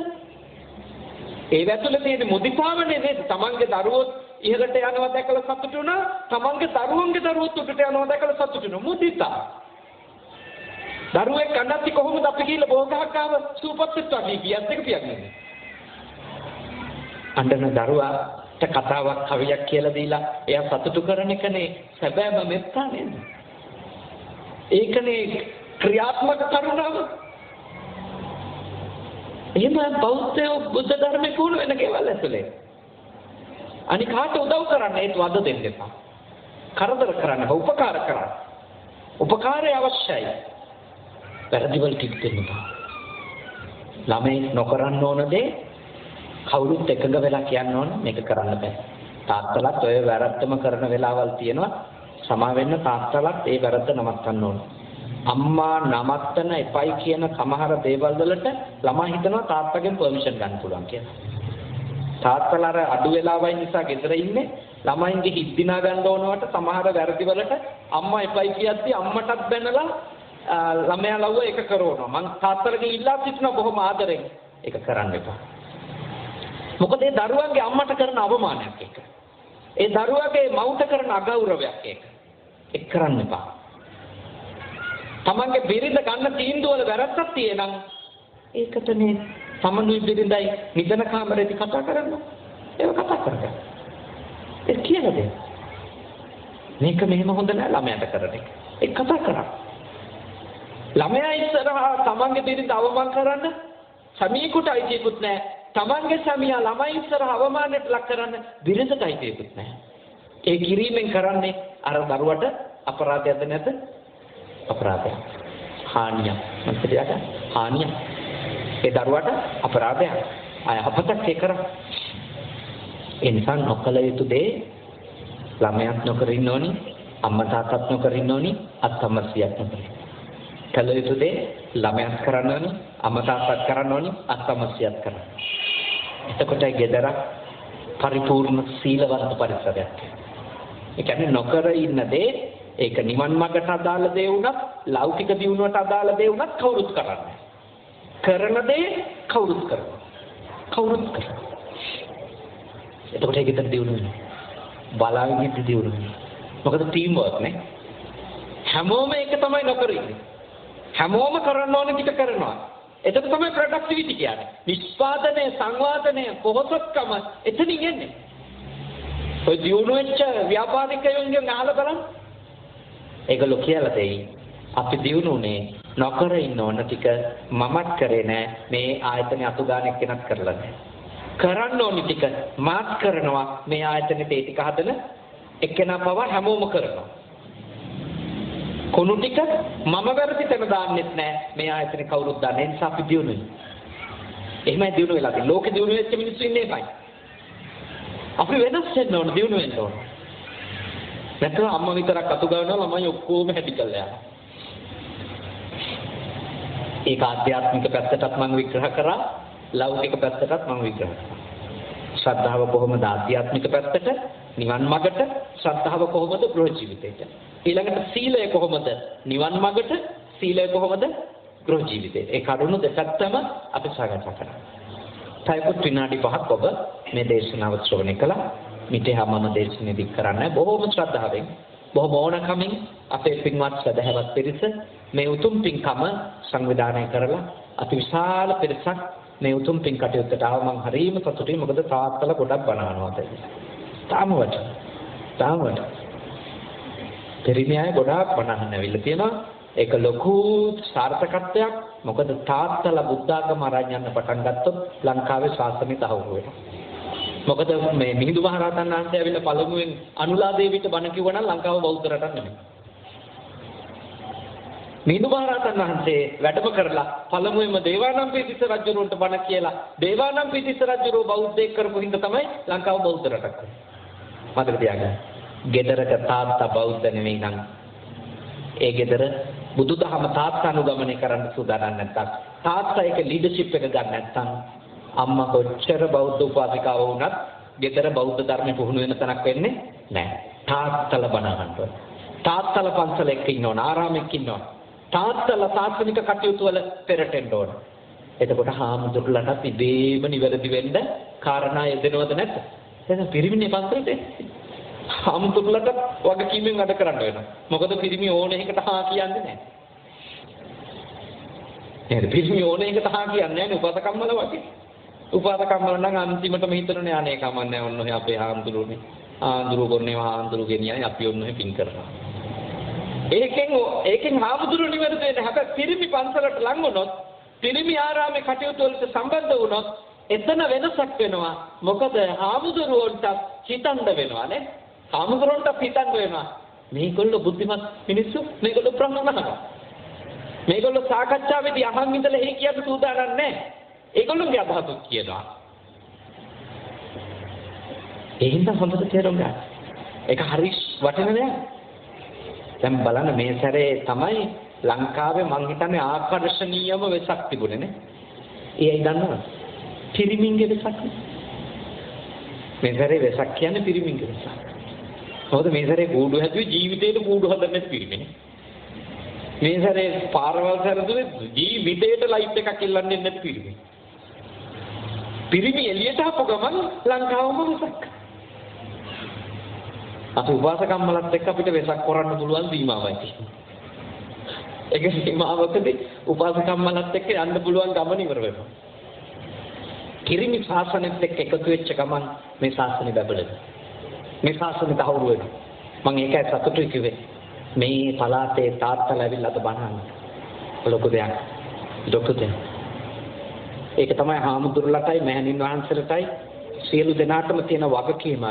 ඒ වැතුලේ තියෙන මුදිතාවනේ නේද? තමන්ගේ දරුවෝ ඉහළට යනවා දැකලා සතුටු වුණා. තමන්ගේ දරුවන්ගේ දරුවොත් උඩට යනවා දැකලා සතුටු වෙනවා. මුදිතා. දරුවෙක් කන්නත් කොහොමද අපි කියලා බෝගහක් ආව සූපත් වෙත්වා කියත් එක පියන්නේ. අඬන දරුවාට කතාවක් කවියක් කියලා දීලා එයා සතුටු කරන එකනේ සැබෑම මෙත්තා නේද? ඒකනේ ක්‍රියාත්මක කරුණාව. එහෙම බෞද්ධයෝ බුද්ධ ධර්මේ කුණ වෙන කේවල් ඇතුලේ. අනික කාට උදව් කරන්න ඒත් වද දෙන්න එපා. කරදර කරන්න උපකාර කරන්න. උපකාරය අවශ්‍යයි. වැරදිවල් ටික දෙන්න එපා. ළමයි නොකරන්න ඕන දේ කවුරුත් එකඟ වෙලා කියන්න ඕන මේක කරන්න බෑ. තාත්තලාත් ඔය වැරද්දම කරන වෙලාවල් තියෙනවා. සමා වෙන්න තාත්තලාත් ඒ වැරද්ද නවත්තන්න ඕන. අම්මා නවත්තන එපයි කියන සමහර දේවල් වලට ළමා හිතනවා තාත්තගෙන් පර්මිෂන් ගන්න පුළුවන් කියලා. තාත්තලා අර අඩු වෙලාවයි නිසා ගෙදර ඉන්නේ. ළමයින්ගේ හිත් දිනා ගන්න ඕනවට සමහර වැරදි වලට අම්මා එපයි කියද්දි අම්මටත් බැනලා ළමයා ලව්ව එක කරනවා. මං තාත්තලගෙන් ඉල්ලා සිටිනවා බොහොම ආදරෙන්. ඒක කරන්න එපා. මොකද ඒ දරුවන්ගේ අම්මට කරන අවමානයක් ඒක. ඒ දරුවගේ මව්ට කරන අගෞරවයක් ඒක. ඒක කරන්න එපා. තමන්ගේ බිරිඳ ගන්න තීන්දුව වල වැරද්දක් තියෙනම් ඒකටනේ තමනුයි බිරිඳයි නිදන කාමරේදී කතා කරන්න. ඒක කතා කරගන්න. ඒක කියන දේ. මේක මෙහෙම හොඳ නෑ ළමයාට කරන එක. ඒක කතා කරා. ළමයා ඉස්සරහා තමන්ගේ බිරිඳ අවමාන කරන්න සමීකුට අයිතියකුත් නෑ. තමන්ගේ සමියා ළමයි ඉස්සරහා අවමානයට ලක් කරන්න බිරිඳට අයිතියකුත් නෑ. ඒ කිරීමෙන් කරන්නේ අර දරුවට අපරාධයක්ද නැද්ද? අපරාධයක්. හානියක්. මන්ත්‍රියට හානියක්. ඒ දරුවට අපරාධයක්. අයහපතක් ඒ කරා. ඒ නිසා නොකල යුතු දේ ළමයාත් නොකර ඉන්න ඕනි, අම්මා තාත්තත් නොකර ඉන්න ඕනි, අත්තමසියක් නොකර. කල යුතු දේ ළමයාත් කරන්න ඕනි, අම්මා තාත්තත් කරන්න ඕනි, අත්තමසියක් කරන්න. එතකොටයි ගෙදර පරිපූර්ණ සීලවන්ත පරිසරයක්. ඒ කියන්නේ නොකර ඉන්න දේ ඒක නිවන් මාර්ගට අදාළ දේ වුණත්, ලෞකික දියුණුවට අදාළ දේ වුණත් කවුරුත් කරන්නේ. කරන දේ කවුරුත් කරනවා. කවුරුත් කරනවා. එතකොට ඒක ගෙදර දියුණු වෙනවා. බලාගෙන දියුණු වෙනවා. මොකද ටීම් වර්ක් නේ. හැමෝම ඒක තමයි නොකර ඉන්නේ. හැමෝම කරන්න ඕන ටික කරනවා. එතකොට තමයි ප්‍රොඩක්ටිවිටි කියන්නේ. නිෂ්පාදනය, සංවාදනය, පොහොසත්කම එතනින් එන්නේ. ඔය දියුණු වෙච්ච ව්‍යාපාරිකයන්ගෙන් අහලා බලන්න. ඒගොල්ලෝ කියලා දෙයි අපි දියුණුනේ නොකර ඉන්න ඕන ටික මමත් කරේ නෑ, මේ ආයතනයේ අතුගාන එක්කෙනත් කරලා නෑ. කරන්න ඕනි ටික මාත් කරනවා, මේ ආයතනයේ ඒ ටික හදන එක්කෙනා පවා හැමෝම කරනවා. කොණු ටික මම වැරදි තැන දාන්නෙත් නෑ, මේ ආයතනේ කවුරුත් දාන්නේ. ඒ නිසා අපි දියුණුයි. එහෙමයි දියුණු වෙලා තියෙන්නේ. ලෝකෙ දියුණු වෙච්ච මිනිස්සු ඉන්නේ ඒකයි. අපි වෙනස් වෙන්න ඕන, දියුණු වෙන්න ඕන. නැත්නම් අම්මා විතරක් අතු ගන්නවා, ළමයි ඔක්කොම හැටි කරලා යනවා. ඒක ආධ්‍යාත්මික පැත්තටත් මම විග්‍රහ කරා, ලෞකික පැත්තටත් මම විග්‍රහ කරා. ශ්‍රද්ධාව කොහොමද ආධ්‍යාත්මික පැත්තට, නිවන් මාර්ගට, ශ්‍රද්ධාව කොහොමද ගෘහ ජීවිතයට. ඊළඟට සීලය කොහොමද නිවන් මාර්ගට, සීලය කොහොමද ගෘහ ජීවිතයට. ඒ කරුණු දෙකක්ම අපි සාකච්ඡා කරා. තයිපොත් විනාඩි 5ක් ඔබ මේ දේශනාව ශ්‍රවණය කළා. මිටේ මම දේශනේ දික් කරන්නේ බොහොම ශ්‍රද්ධාවෙන්, බොහොම ඕනකමින් අපේ පින්වත් සදහවත් පිරිස මේ උතුම් පින්කම සංවිධානය කරලා අති විශාල පිරිසක් මේ උතුම් පින් කටයුත්තට ආව. මම හරිම සතුටුයි. මොකද තාත්තලා ගොඩක් බනවනවා දැන්. තාමවත් පෙරිමියයි ගොඩාක් බනහන්න ඇවිල්ලා තියෙනවා. ඒක ලොකු සාර්ථකත්වයක්. මොකද තාත්තලා බුද්ධ ආගම අරන් යන්න පටන් ගත්තොත් ලංකාවේ ශාසනය තහවුරු වෙනවා. මොකද මේ මිහිඳු මහරහතන් වහන්සේ ඇවිල්ලා පළමුවෙන් අනුලා දේවියට බණ කිව්වනම් ලංකාව බෞද්ධ රටක් නෙමෙයි. මිහිඳු මහරහතන් වහන්සේ වැඩම කරලා පළමුවෙන්ම දේවානම්පියතිස්ස රජුරන්ට බණ කියලා දේවානම්පියතිස්ස රජුරෝ බෞද්ධයෙක් කරපු හින්දා තමයි ලංකාව බෞද්ධ රටක් වෙන්නේ. මතක තියාගන්න. ගෙදරක තාත්තා බෞද්ධ නෙවෙයි නම් ඒ ගෙදර බුදුදහම තාත්තා අනුගමනය කරන්න සූදානම් නැත්නම්, තාත්තා ඒක ලීඩර්ෂිප් එක ගන්න නැත්නම්, අම්මා කොච්චර බෞද්ධ උපාසිකාව වුණත් ගෙදර බෞද්ධ ධර්ම පුහුණු වෙන තැනක් වෙන්නේ නැහැ. තාත්තලා බණ අහන්න. තාත්තලා පන්සලෙක ඉන්නවන, ආරාමෙක ඉන්නවන. තාත්තලා තාත්වික කටයුතු වල පෙරටෙන්න ඕන. එතකොට හාමුදුරුවන්ට ඉබේම නිවැරදි වෙන්න කාරණා යෙදෙනවද නැද්ද? එහෙනම් පිරිමිනේ පන්සලට හාමුදුරුවන්ට වගකීමෙන් වැඩ කරන්න වෙනවා. මොකද පිරිමි ඕන එකට හා කියන්නේ නැහැ. නේද? පිරිමි ඕන එකට හා කියන්නේ නැහැ නේ උපසකම් වල වගේ. උපාසකම් වල නම් අන්තිමටම හිතනනේ අනේ කමන්නේ ඔන්න ඔය අපේ හාමුදුරුවනේ. ආඳුරු කොන්නේ හාමුදුරු ගෙනියයි අපි ඔන්න ඔය පින් කරනවා. ඒකෙන් හාමුදුරුවෝ නිවැරදි වෙන්නේ. හැබැයි පිරිමි පන්සලට ලං වුණොත්, පිරිමි ආරාමේ කටයුතු වලට සම්බන්ධ වුණොත් එතන වෙනසක් වෙනවා. මොකද හාමුදුරුවන්ට හිතන්න වෙනවා නේ. හාමුදුරුවන්ට හිතන්න වෙනවා. මේගොල්ලෝ බුද්ධිමත් මිනිස්සු, මේගොල්ලෝ ප්‍රඥාවන්ත. මේගොල්ලෝ සාකච්ඡාවේදී අහන් ඉඳලා හේ කියන්න සූදානම් නැහැ. ඒගොල්ලෝගේ අදහස් කියනවා. ඒ හින්දා හොඳට තේරුම් ගන්න. ඒක හරි වටින දෙයක්. දැන් බලන්න මේ සැරේ තමයි ලංකාවේ මං හිතන්නේ ආකර්ෂණීයම වෙසක් තිබුණේ නේ. ඒයි දන්නවද? පිරිමින්ගේ වෙසක්. මේ සැරේ වෙසක් කියන්නේ පිරිමින්ගේ වෙසක්. මොකද මේ සැරේ කූඩු හැදුවේ ජීවිතේට කූඩු හදන්න නැති පිරිමිනේ. මේ සැරේ පාරවල් සැරදුවේ ජීවිතේට ලයිට් එකක් ඉල්ලන්නේ නැති පිරිමි. පිරිමි එළියට ආපු ගමන් ලංකාවම වෙසක්. අපි උපාසකම්මලත් එක්ක අපිට වෙසක් කරන්න පුළුවන් සීමාවයි තියෙන්නේ. ඒක සීමාවකදී උපාසකම්මලත් එක්ක යන්න පුළුවන් ගමන ඉවර වෙනවා. කිරිමි ශාසනයත් එක්ක එකතු වෙච්ච ගමන් මේ ශාසනය බබලනවා. මේ ශාසනය තහවුරු වෙනවා. මම ඒකයි සතුටුයි කිව්වේ. මේ පළාතේ තාත්තලා ඇවිල්ලා අද බණහන්න. ලොකු දෙයක්. ලොකු දෙයක්. ඒක තමයි හාමුදුරුවලටයි මෑණින් වහන්සේලටයි සියලු දෙනාටම තියෙන වගකීම.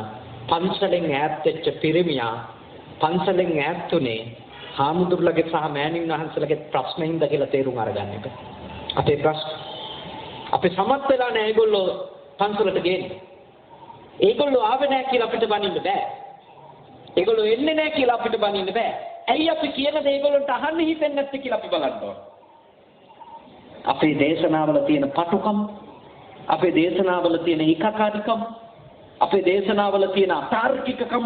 පන්සලෙන් ඈත් වෙච්ච පිරිමියා පන්සලෙන් ඈත් උනේ හාමුදුරුවලගේ සහ මෑණින් වහන්සේලගේ ප්‍රශ්නින්ද කියලා තේරුම් අරගන්න එක. අපේ ප්‍රශ්න අපි සමත් වෙලා නැහැ ඒගොල්ලෝ පන්සලට ගේන්නේ. ඒගොල්ලෝ ආවේ නැහැ කියලා අපිට බනින්න බෑ. ඒගොල්ලෝ එන්නේ නැහැ කියලා අපිට බනින්න බෑ. ඇයි අපි කියන දේ ඒගොල්ලන්ට අහන්න හිතෙන්නේ නැත්තේ කියලා අපි බලන්න ඕන. අපේ දේශනාවල තියෙන පටුකම්, අපේ දේශනාවල තියෙන ඒකාකාරීකම, අපේ දේශනාවල තියෙන අතාර්කිකකම,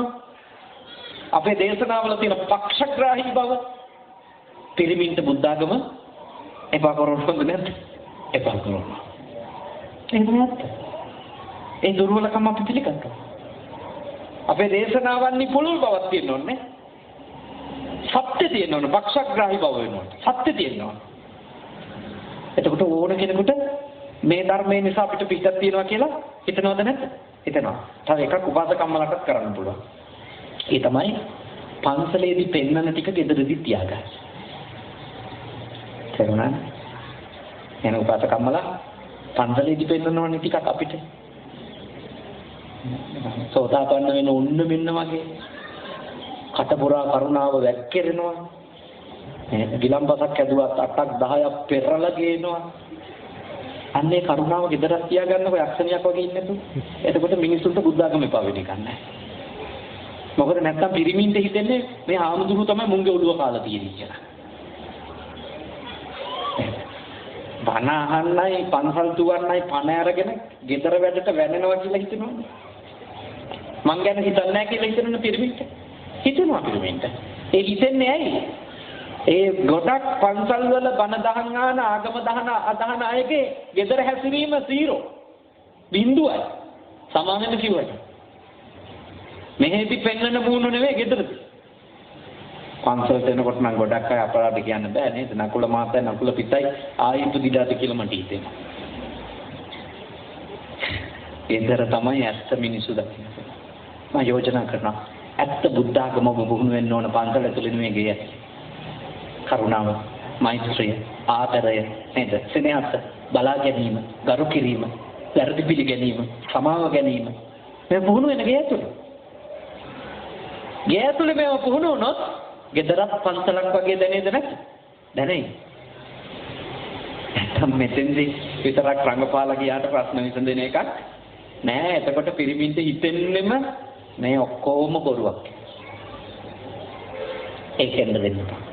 අපේ දේශනාවල තියෙන පක්ෂග්‍රාහී බව පිරිමින්ට බුද්ධාගම එපා කරවන්න නැද්ද? එපා කරනවා. එහෙමත් ඒ දුර්වලකම අපි පිළිගන්නවා. අපේ දේශනාවන්හි පුළුල් බවක් තියෙන්න ඕනේ. සත්‍ය තියෙන්න ඕනේ. පක්ෂග්‍රාහී බව වෙන්න ඕනේ. සත්‍ය තියෙන්න ඕනේ. එතකොට ඕන කෙනෙකුට මේ ධර්මයේ නිසා අපිට පිටක් තියෙනවා කියලා හිතනවද නැද්ද? හිතනවා. තව එකක් උපාසකම්මලටත් කරන්න පුළුවන්. ඒ තමයි පන්සලේදී පෙන්නන ටික ගෙදරදී තියාගන්න. තේරුණාද? එන උපාසකම්මලා පන්සලේදී පෙන්නනවනේ ටිකක් අපිට. සෝතාපන්න වෙන උන්න මෙන්න වගේ කටපුරා කරුණාව වැක්කිරෙනවා. ගිලම්පසක් ඇදුවත් 8ක් 10ක් පෙරලා ගේනවා. අන්නේ කරුණාව ගෙදරක් තියාගන්නකො යක්ෂණියක් වගේ ඉන්නේ නැතු. එතකොට මිනිස්සුන්ට බුද්ධාගම එපා වෙන්නේ නැහැ. මොකද නැත්තම් පිරිමින්ට හිතෙන්නේ මේ ආමුදුරු තමයි මුංගේ ඔළුව කාලා තියෙන්නේ කියලා. බණ අහන්නයි පන්සල් තුවන්නයි පණ අරගෙන ගෙදර වැඩට වැනෙනවා කියලා හිතනවා. මං ගැන හිතන්නේ නැහැ කියලා හිතන පිරිමින්ට. හිතනවා පිරිමින්ට. ඒ හිතන්නේ ඇයි? ඒ ගොඩක් පන්සල් වල බණ දහම් ආන ආගම අදහන අයගේ ගෙදර හැසිරීම 0 බිඳුවයි. සමාවෙන්න කිව්වට. මෙහෙදි පෙන්නන මූණ නෙවෙයි ගෙදරදී. පන්සලට එනකොට නම් ගොඩක් අය අපරාධ කියන්න බෑ නේද? නකුල මාතයි නකුල පිටයි ආයිත් දිඩාද කියලා මට හිතෙනවා. ගෙදර තමයි ඇත්ත මිනිසු දකින්නේ. මම යෝජනා කරනවා ඇත්ත බුද්ධාගම වුණ වෙන්න ඕන පන්සල ඇතුළේ නෙවෙයි ගේ. කරුණාව, මෛත්‍රිය, ආදරය නේද? සෙනෙහස, බලා ගැනීම, ගරු කිරීම, වැරදි පිළිගැනීම, සමාව ගැනීම. මේ පුහුණු වෙන ගේ ඇතුළේ. ගේ ඇතුළේ මේව පුහුණු වුණොත් ගෙදරත් පන්සලක් වගේ දැනේද නැද්ද? දැනෙයි. නැත්නම් මෙතෙන්දී විතරක් රංගපාලා ගියාට ප්‍රශ්න විසඳෙන එකක් නෑ. එතකොට පිරිමින්ට හිතෙන්නෙම මේ ඔක්කොම බොරුවක්. ඒකෙන්ද දෙන්න.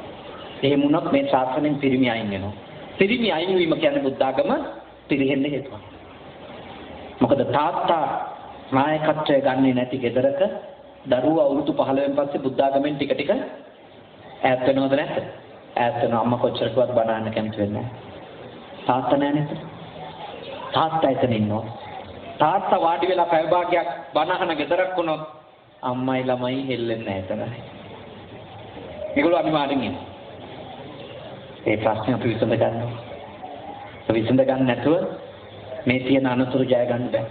එහෙම වුණොත් මේ ශාසනයෙන් පිරිමි අයින් වෙනවා. පිරිමි අයින් වීම කියන්නේ බුද්ධාගම පිරිහෙන්න හේතුවක්. මොකද තාත්තා නායකත්වය ගන්නේ නැති ගෙදරක දරුවා අවුරුදු 15න් පස්සේ බුද්ධාගමෙන් ටික ටික ඈත් වෙනවද නැද්ද? ඈත් වෙනවා. අම්මා කොච්චරකවත් බනන්න කැමති වෙන්නේ නැහැ. තාත්තා නැහැ නේද? තාත්තා එතන ඉන්නවා. තාත්තා වාඩි වෙලා පැය භාගයක් බනහන ගෙදරක් වුණොත් අම්මයි ළමයි හෙල්ලෙන්නේ නැහැ එතන. ඒගොල්ලෝ අනිවාර්යෙන් ඉන්නේ. ඒ ප්‍රශ්නේ අපි විසඳ ගන්නවා. විසඳ ගන්න නැතුව මේ තියෙන අනතුරු ජය ගන්න බෑ.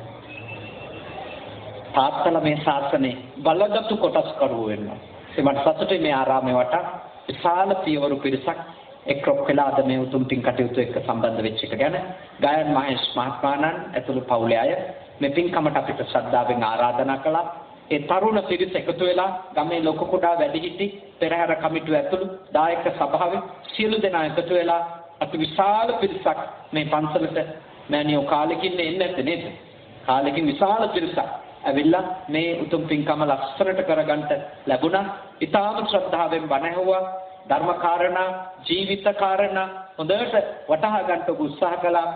තාත්තලා මේ ශාසනේ බලගත්තු කොටස් කරුවෝ වෙනවා. ඒ මට සතුටුයි මේ ආරාමේ වටා විශාල පියවරු පිරිසක් එක්රොක් වෙලා අද මේ උතුම් පින් කටයුතු එක්ක සම්බන්ධ වෙච්ච එක ගැන ගායන් මහේෂ් මහත්මයාණන් ඇතුළු පවුලේ අය මේ පින්කමට අපිට ශ්‍රද්ධාවෙන් ආරාධනා කළා. ඒ තරුණ පිරිස එකතු වෙලා ගමේ ලොකු කුඩා වැඩිහිටි පෙරහැර කමිටුව ඇතුළු දායක සභාවේ සියලු දෙනා එකතු වෙලා අති විශාල පිරිසක් මේ පන්සලට මෑණියෝ කාලෙකින් එන්නේ නැත්තේ නේද? කාලෙකින් විශාල පිරිසක් ඇවිල්ලා මේ උතුම් පින්කම ලස්සනට කරගන්න ලැබුණා. ඊටාම ශ්‍රද්ධාවෙන් බණ ඇහුවා. ධර්ම කාරණා, ජීවිත කාරණා හොඳට වටහා ගන්න උත්සාහ කළා.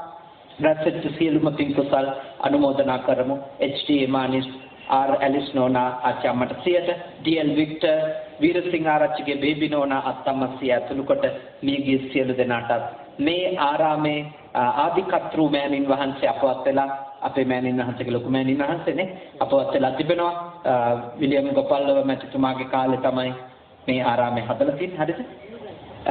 රැස්වෙච්ච සියලුම පින් කුසල් අනුමෝදනා කරමු. HD මානිස් R Alice Nona Achamata Theatre DL Victor Veerasingharachige baby Nona Attamasiya Tulukota Migi සියලු දෙනාටත් මේ ආරාමේ ආදිකත්රු මෑණින් වහන්සේ අපවත් වෙලා අපේ මෑණින් වහන්සේගේ ලොකු මෑණින් වහන්සේනේ අපවත් වෙලා තිබෙනවා විලියම් ගෝපල්ලව මැතිතුමාගේ කාලේ තමයි මේ ආරාමේ හදලා තියෙන්නේ හරිද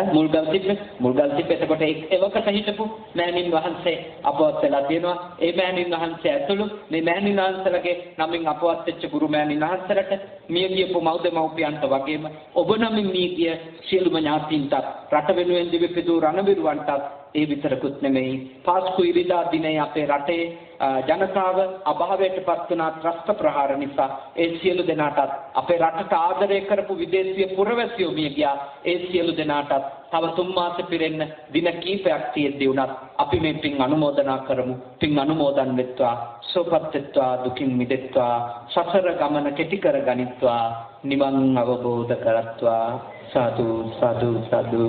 මුල්ගල් තිබ්බ එතකොට එවකට හිටපු මෑණින් වහන්සේ අපවත් වෙලා තියෙනවා ඒ මෑණින් වහන්සේ ඇතුළු මේ මෑණින් වහන්සේලගේ නමින් අපවත් වෙච්ච ගුරු මෑණින් වහන්සේලට මිය ගියපු මව්දෙමව්පියන්ට වගේම ඔබ නමින් මිය ගිය සියලුම ඥාතීන්ට රට වෙනුවෙන් දිවිපිදු රණවිරුවන්ටත් ඒ විතරකුත් නෙමෙයි පාස්කු ඉරිදා දිනේ අපේ රටේ ජනතාව අභාවයටපත් වුණා ත්‍රස්ත ප්‍රහාර නිසා ඒ සියලු දෙනාටත් අපේ රටට ආදරය කරපු විදේශීය පුරවැසියෝ මිය ගියා ඒ සියලු දෙනාටත් තව 3 මාස පිරෙන්න දින කීපයක් තියෙද්දී උනත් අපි මේ පින් අනුමෝදනා කරමු පින් අනුමෝදන් වෙත්වා සෝපත් වෙත්වා දුකින් මිදෙත්වා සසර ගමන කෙටි කර ගනිත්වා නිවන් අවබෝධ කරත්වා සාදු සාදු සාදු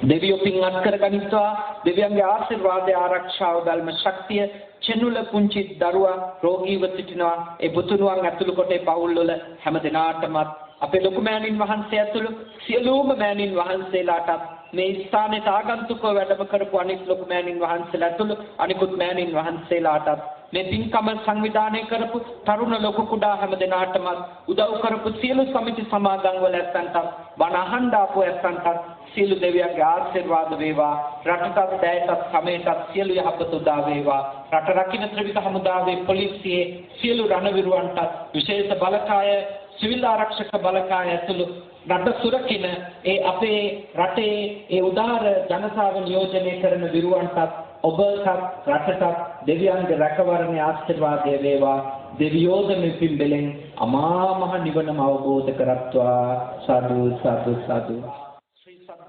දෙවියෝ පින් අත් කර ගනිත්වා දෙවියන්ගේ ආශිර්වාදය ආරක්ෂාව බැල්ම ශක්තිය චෙනුල පුංචි දරුවා රෝගීව සිටිනවා ඒ පුතුණුවන් ඇතුළු කොට පවුල් වල හැම දිනාටම අපේ ලොකු මෑණින් වහන්සේ ඇතුළු සියලුම මෑණින් වහන්සේලාට මේ ස්ථානයේ ආගන්තුකව වැඩම කරපු අනිත් ලොකු මෑණින් වහන්සේලා ඇතුළු අනිකුත් මෑණින් වහන්සේලාට මේ පින්කම සංවිධානය කරපු තරුණ ලොකු කුඩා හැම දිනාටම උදව් කරපු සියලු සමිති සමාගම් වල ඇත්තන්ට බණ අහන්න ආපු ඇත්තන්ට සියලු දෙවියන්ගේ ආශිර්වාද වේවා රටටත් දැයටත් සමයටත් සියලු යහපත උදා වේවා රට රකින්න ත්‍රිවිධ හමුදාවේ පොලිසියේ සියලු රණවිරුවන්ට විශේෂ බලකාය සිවිල් ආරක්ෂක බලකාය ඇතුළු රට සුරකින්න ඒ අපේ රටේ ඒ උදාර ජනතාව නියෝජනය කරන විරුවන්ටත් ඔබටත් රටටත් දෙවියන්ගේ රැකවරණයේ ආශිර්වාදය වේවා දෙවියෝද මේ පින්බලෙන් අමා මහ නිවනම අවබෝධ කරත්වා සාදු සාදු සාදු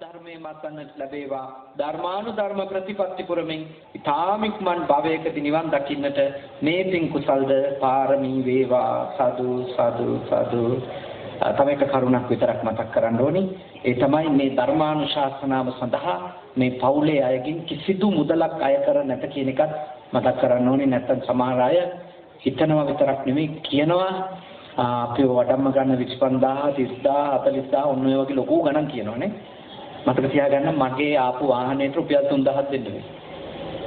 ධර්මයේ මතන්නට ලැබේවා ධර්මානුධර්ම ප්‍රතිපත්ති පුරමින් ඊ타මික්මන් භවයකදී නිවන් දකින්නට මේ පින් කුසල්ද පාරමී වේවා සාදු සාදු සාදු තව එක කරුණක් විතරක් මතක් කරන්න ඕනි ඒ තමයි මේ ධර්මානුශාසනාව සඳහා මේ පවුලේ අයගෙන් කිසිදු මුදලක් අය කර නැත කියන එකත් මතක් කරන්න ඕනේ නැත්නම් සමහර අය හිතනවා විතරක් නෙමෙයි කියනවා අපි වඩම්ම ගන්න 25000 30000 40000 ඔන්න ඔය වගේ ලොකු ගණන් කියනවානේ මතක තියාගන්න මගේ ආපු වාහනේට රුපියල් 3000ක් දෙන්න වෙයි.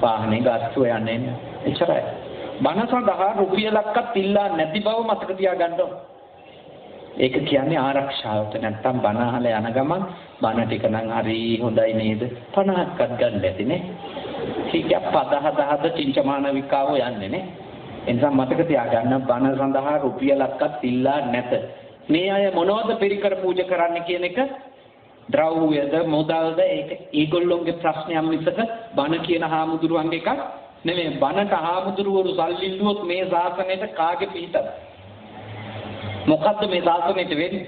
වාහනේ ගාස්තුව යන්නේ එච්චරයි. බණ සඳහා රුපියලක්වත් ඉල්ලා නැති බව මතක තියාගන්න ඕන. ඒක කියන්නේ ආරක්ෂාවට නැත්තම් බණ අහලා යන ගමන් බණ ටික නම් හරි හොඳයි නේද 50ක්වත් ගන්න ඇතිනේ. කීයක් 5000ද චින්චමාන විකාව යන්නේ නේ. එනිසා මතක තියාගන්න බණ සඳහා රුපියලක්වත් ඉල්ලා නැත. මේ අය මොනවද පෙරිකර පූජා කරන්න කියන එක ද්‍රව්‍යද මොදල්ද ඒක ඒගොල්ලොන්ගේ ප්‍රශ්නයක් මිසක බණ කියන හාමුදුරුවන්ගේ එකක් නෙමෙයි බණට හාමුදුරුවරු සල්ලි ඉල්ලුවොත් මේ ශාසනයට කාගේ පිටද මොකද්ද මේ ශාසනයට වෙන්නේ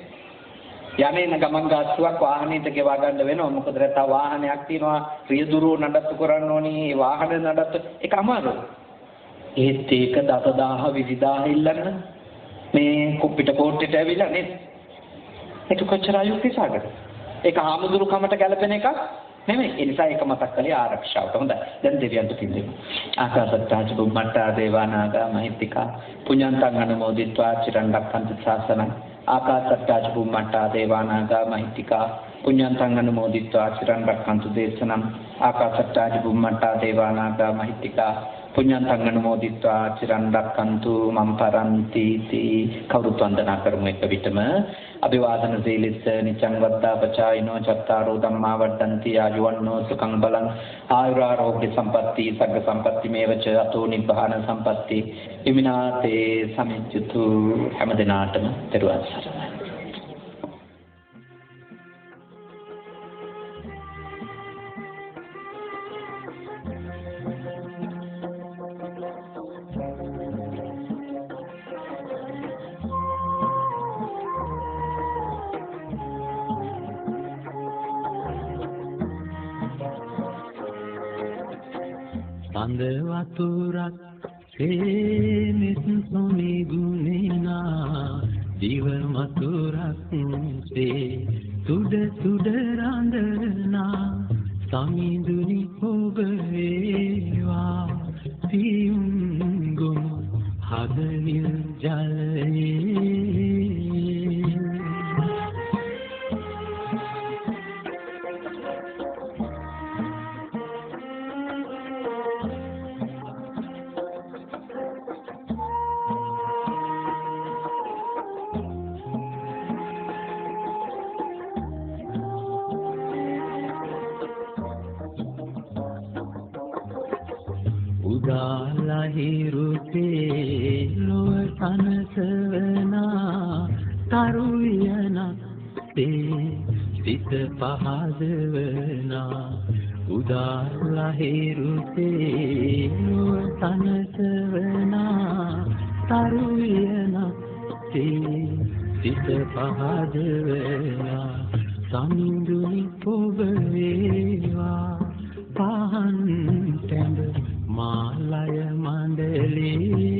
යන්නේ ගමන් ගාස්තුවක් වාහනේට ගෙවා ගන්න වෙනවා මොකද නැත්නම් වාහනයක් තියෙනවා රියදුරුව නඩත්තු කරන්න ඕනි ඒ වාහන නඩත්තු ඒක අමාරුයි ඒත් ඒක 10000 20000 ඉල්ලන්න මේ කුප්පිට කෝට්ටේට ඇවිල්ලා නේද ඒක කොච්චර අයුක්තිසාගද ඒක හාමුදුරු කමට ගැලපෙන එකක් නෙමෙයි. ඒ නිසා ඒක මතක් කළේ ආරක්ෂාවට. හොඳයි. දැන් දෙවියන්ට පින් දෙමු. ආකාශත්තාච බුම්මට්ටා දේවානාගා මහිත්‍තිකා පුඤ්ඤන්තං අනුමෝදිත්වා චිරන් රක්ඛන්තු ශාසනං. ආකාශත්තාච බුම්මට්ටා දේවානාගා මහිත්‍තිකා පුඤ්ඤන්තං අනුමෝදිත්වා චිරන් රක්ඛන්තු දේශනං. ආකාශත්තාච බුම්මට්ටා දේවානාගා මහිත්‍තිකා පුඤ්ඤන්තං අනුමෝදිත්වා චිරන් රක්ඛන්තු මම් පරන්ති තී කවුරුත් වන්දනා කරමු එක විටම අභිවාදන සීලිස්ස නිච්ඡං වද්දා පචායිනෝ චත්තාරෝ ධම්මා වඩ්ඩಂತಿ ආයුවන්නෝ සුඛං බලං ආයුරාෝග්‍ය සම්පatti සග්ග සම්පatti මේවච අතෝ නිබ්බාන සම්පatti ඉමිනාතේ සමිච්ඡතු හැම දිනාටම දරුවන් සරණයි Ande waturak semis soni gunena diva maturak se tuda randana saminduni obewa piungum හදවිල් ජලයේ හිරුතේ ලොව තනසවනා තරුයනක් තේ සිත පහදවනා උදාලා හිරුතේ ලොව තනසවනා තරුයනක් තේ සිත පහදවනා සම්දුනි ඔබ වේවා පහන් තැඹ මාලය මණ්ඩලේ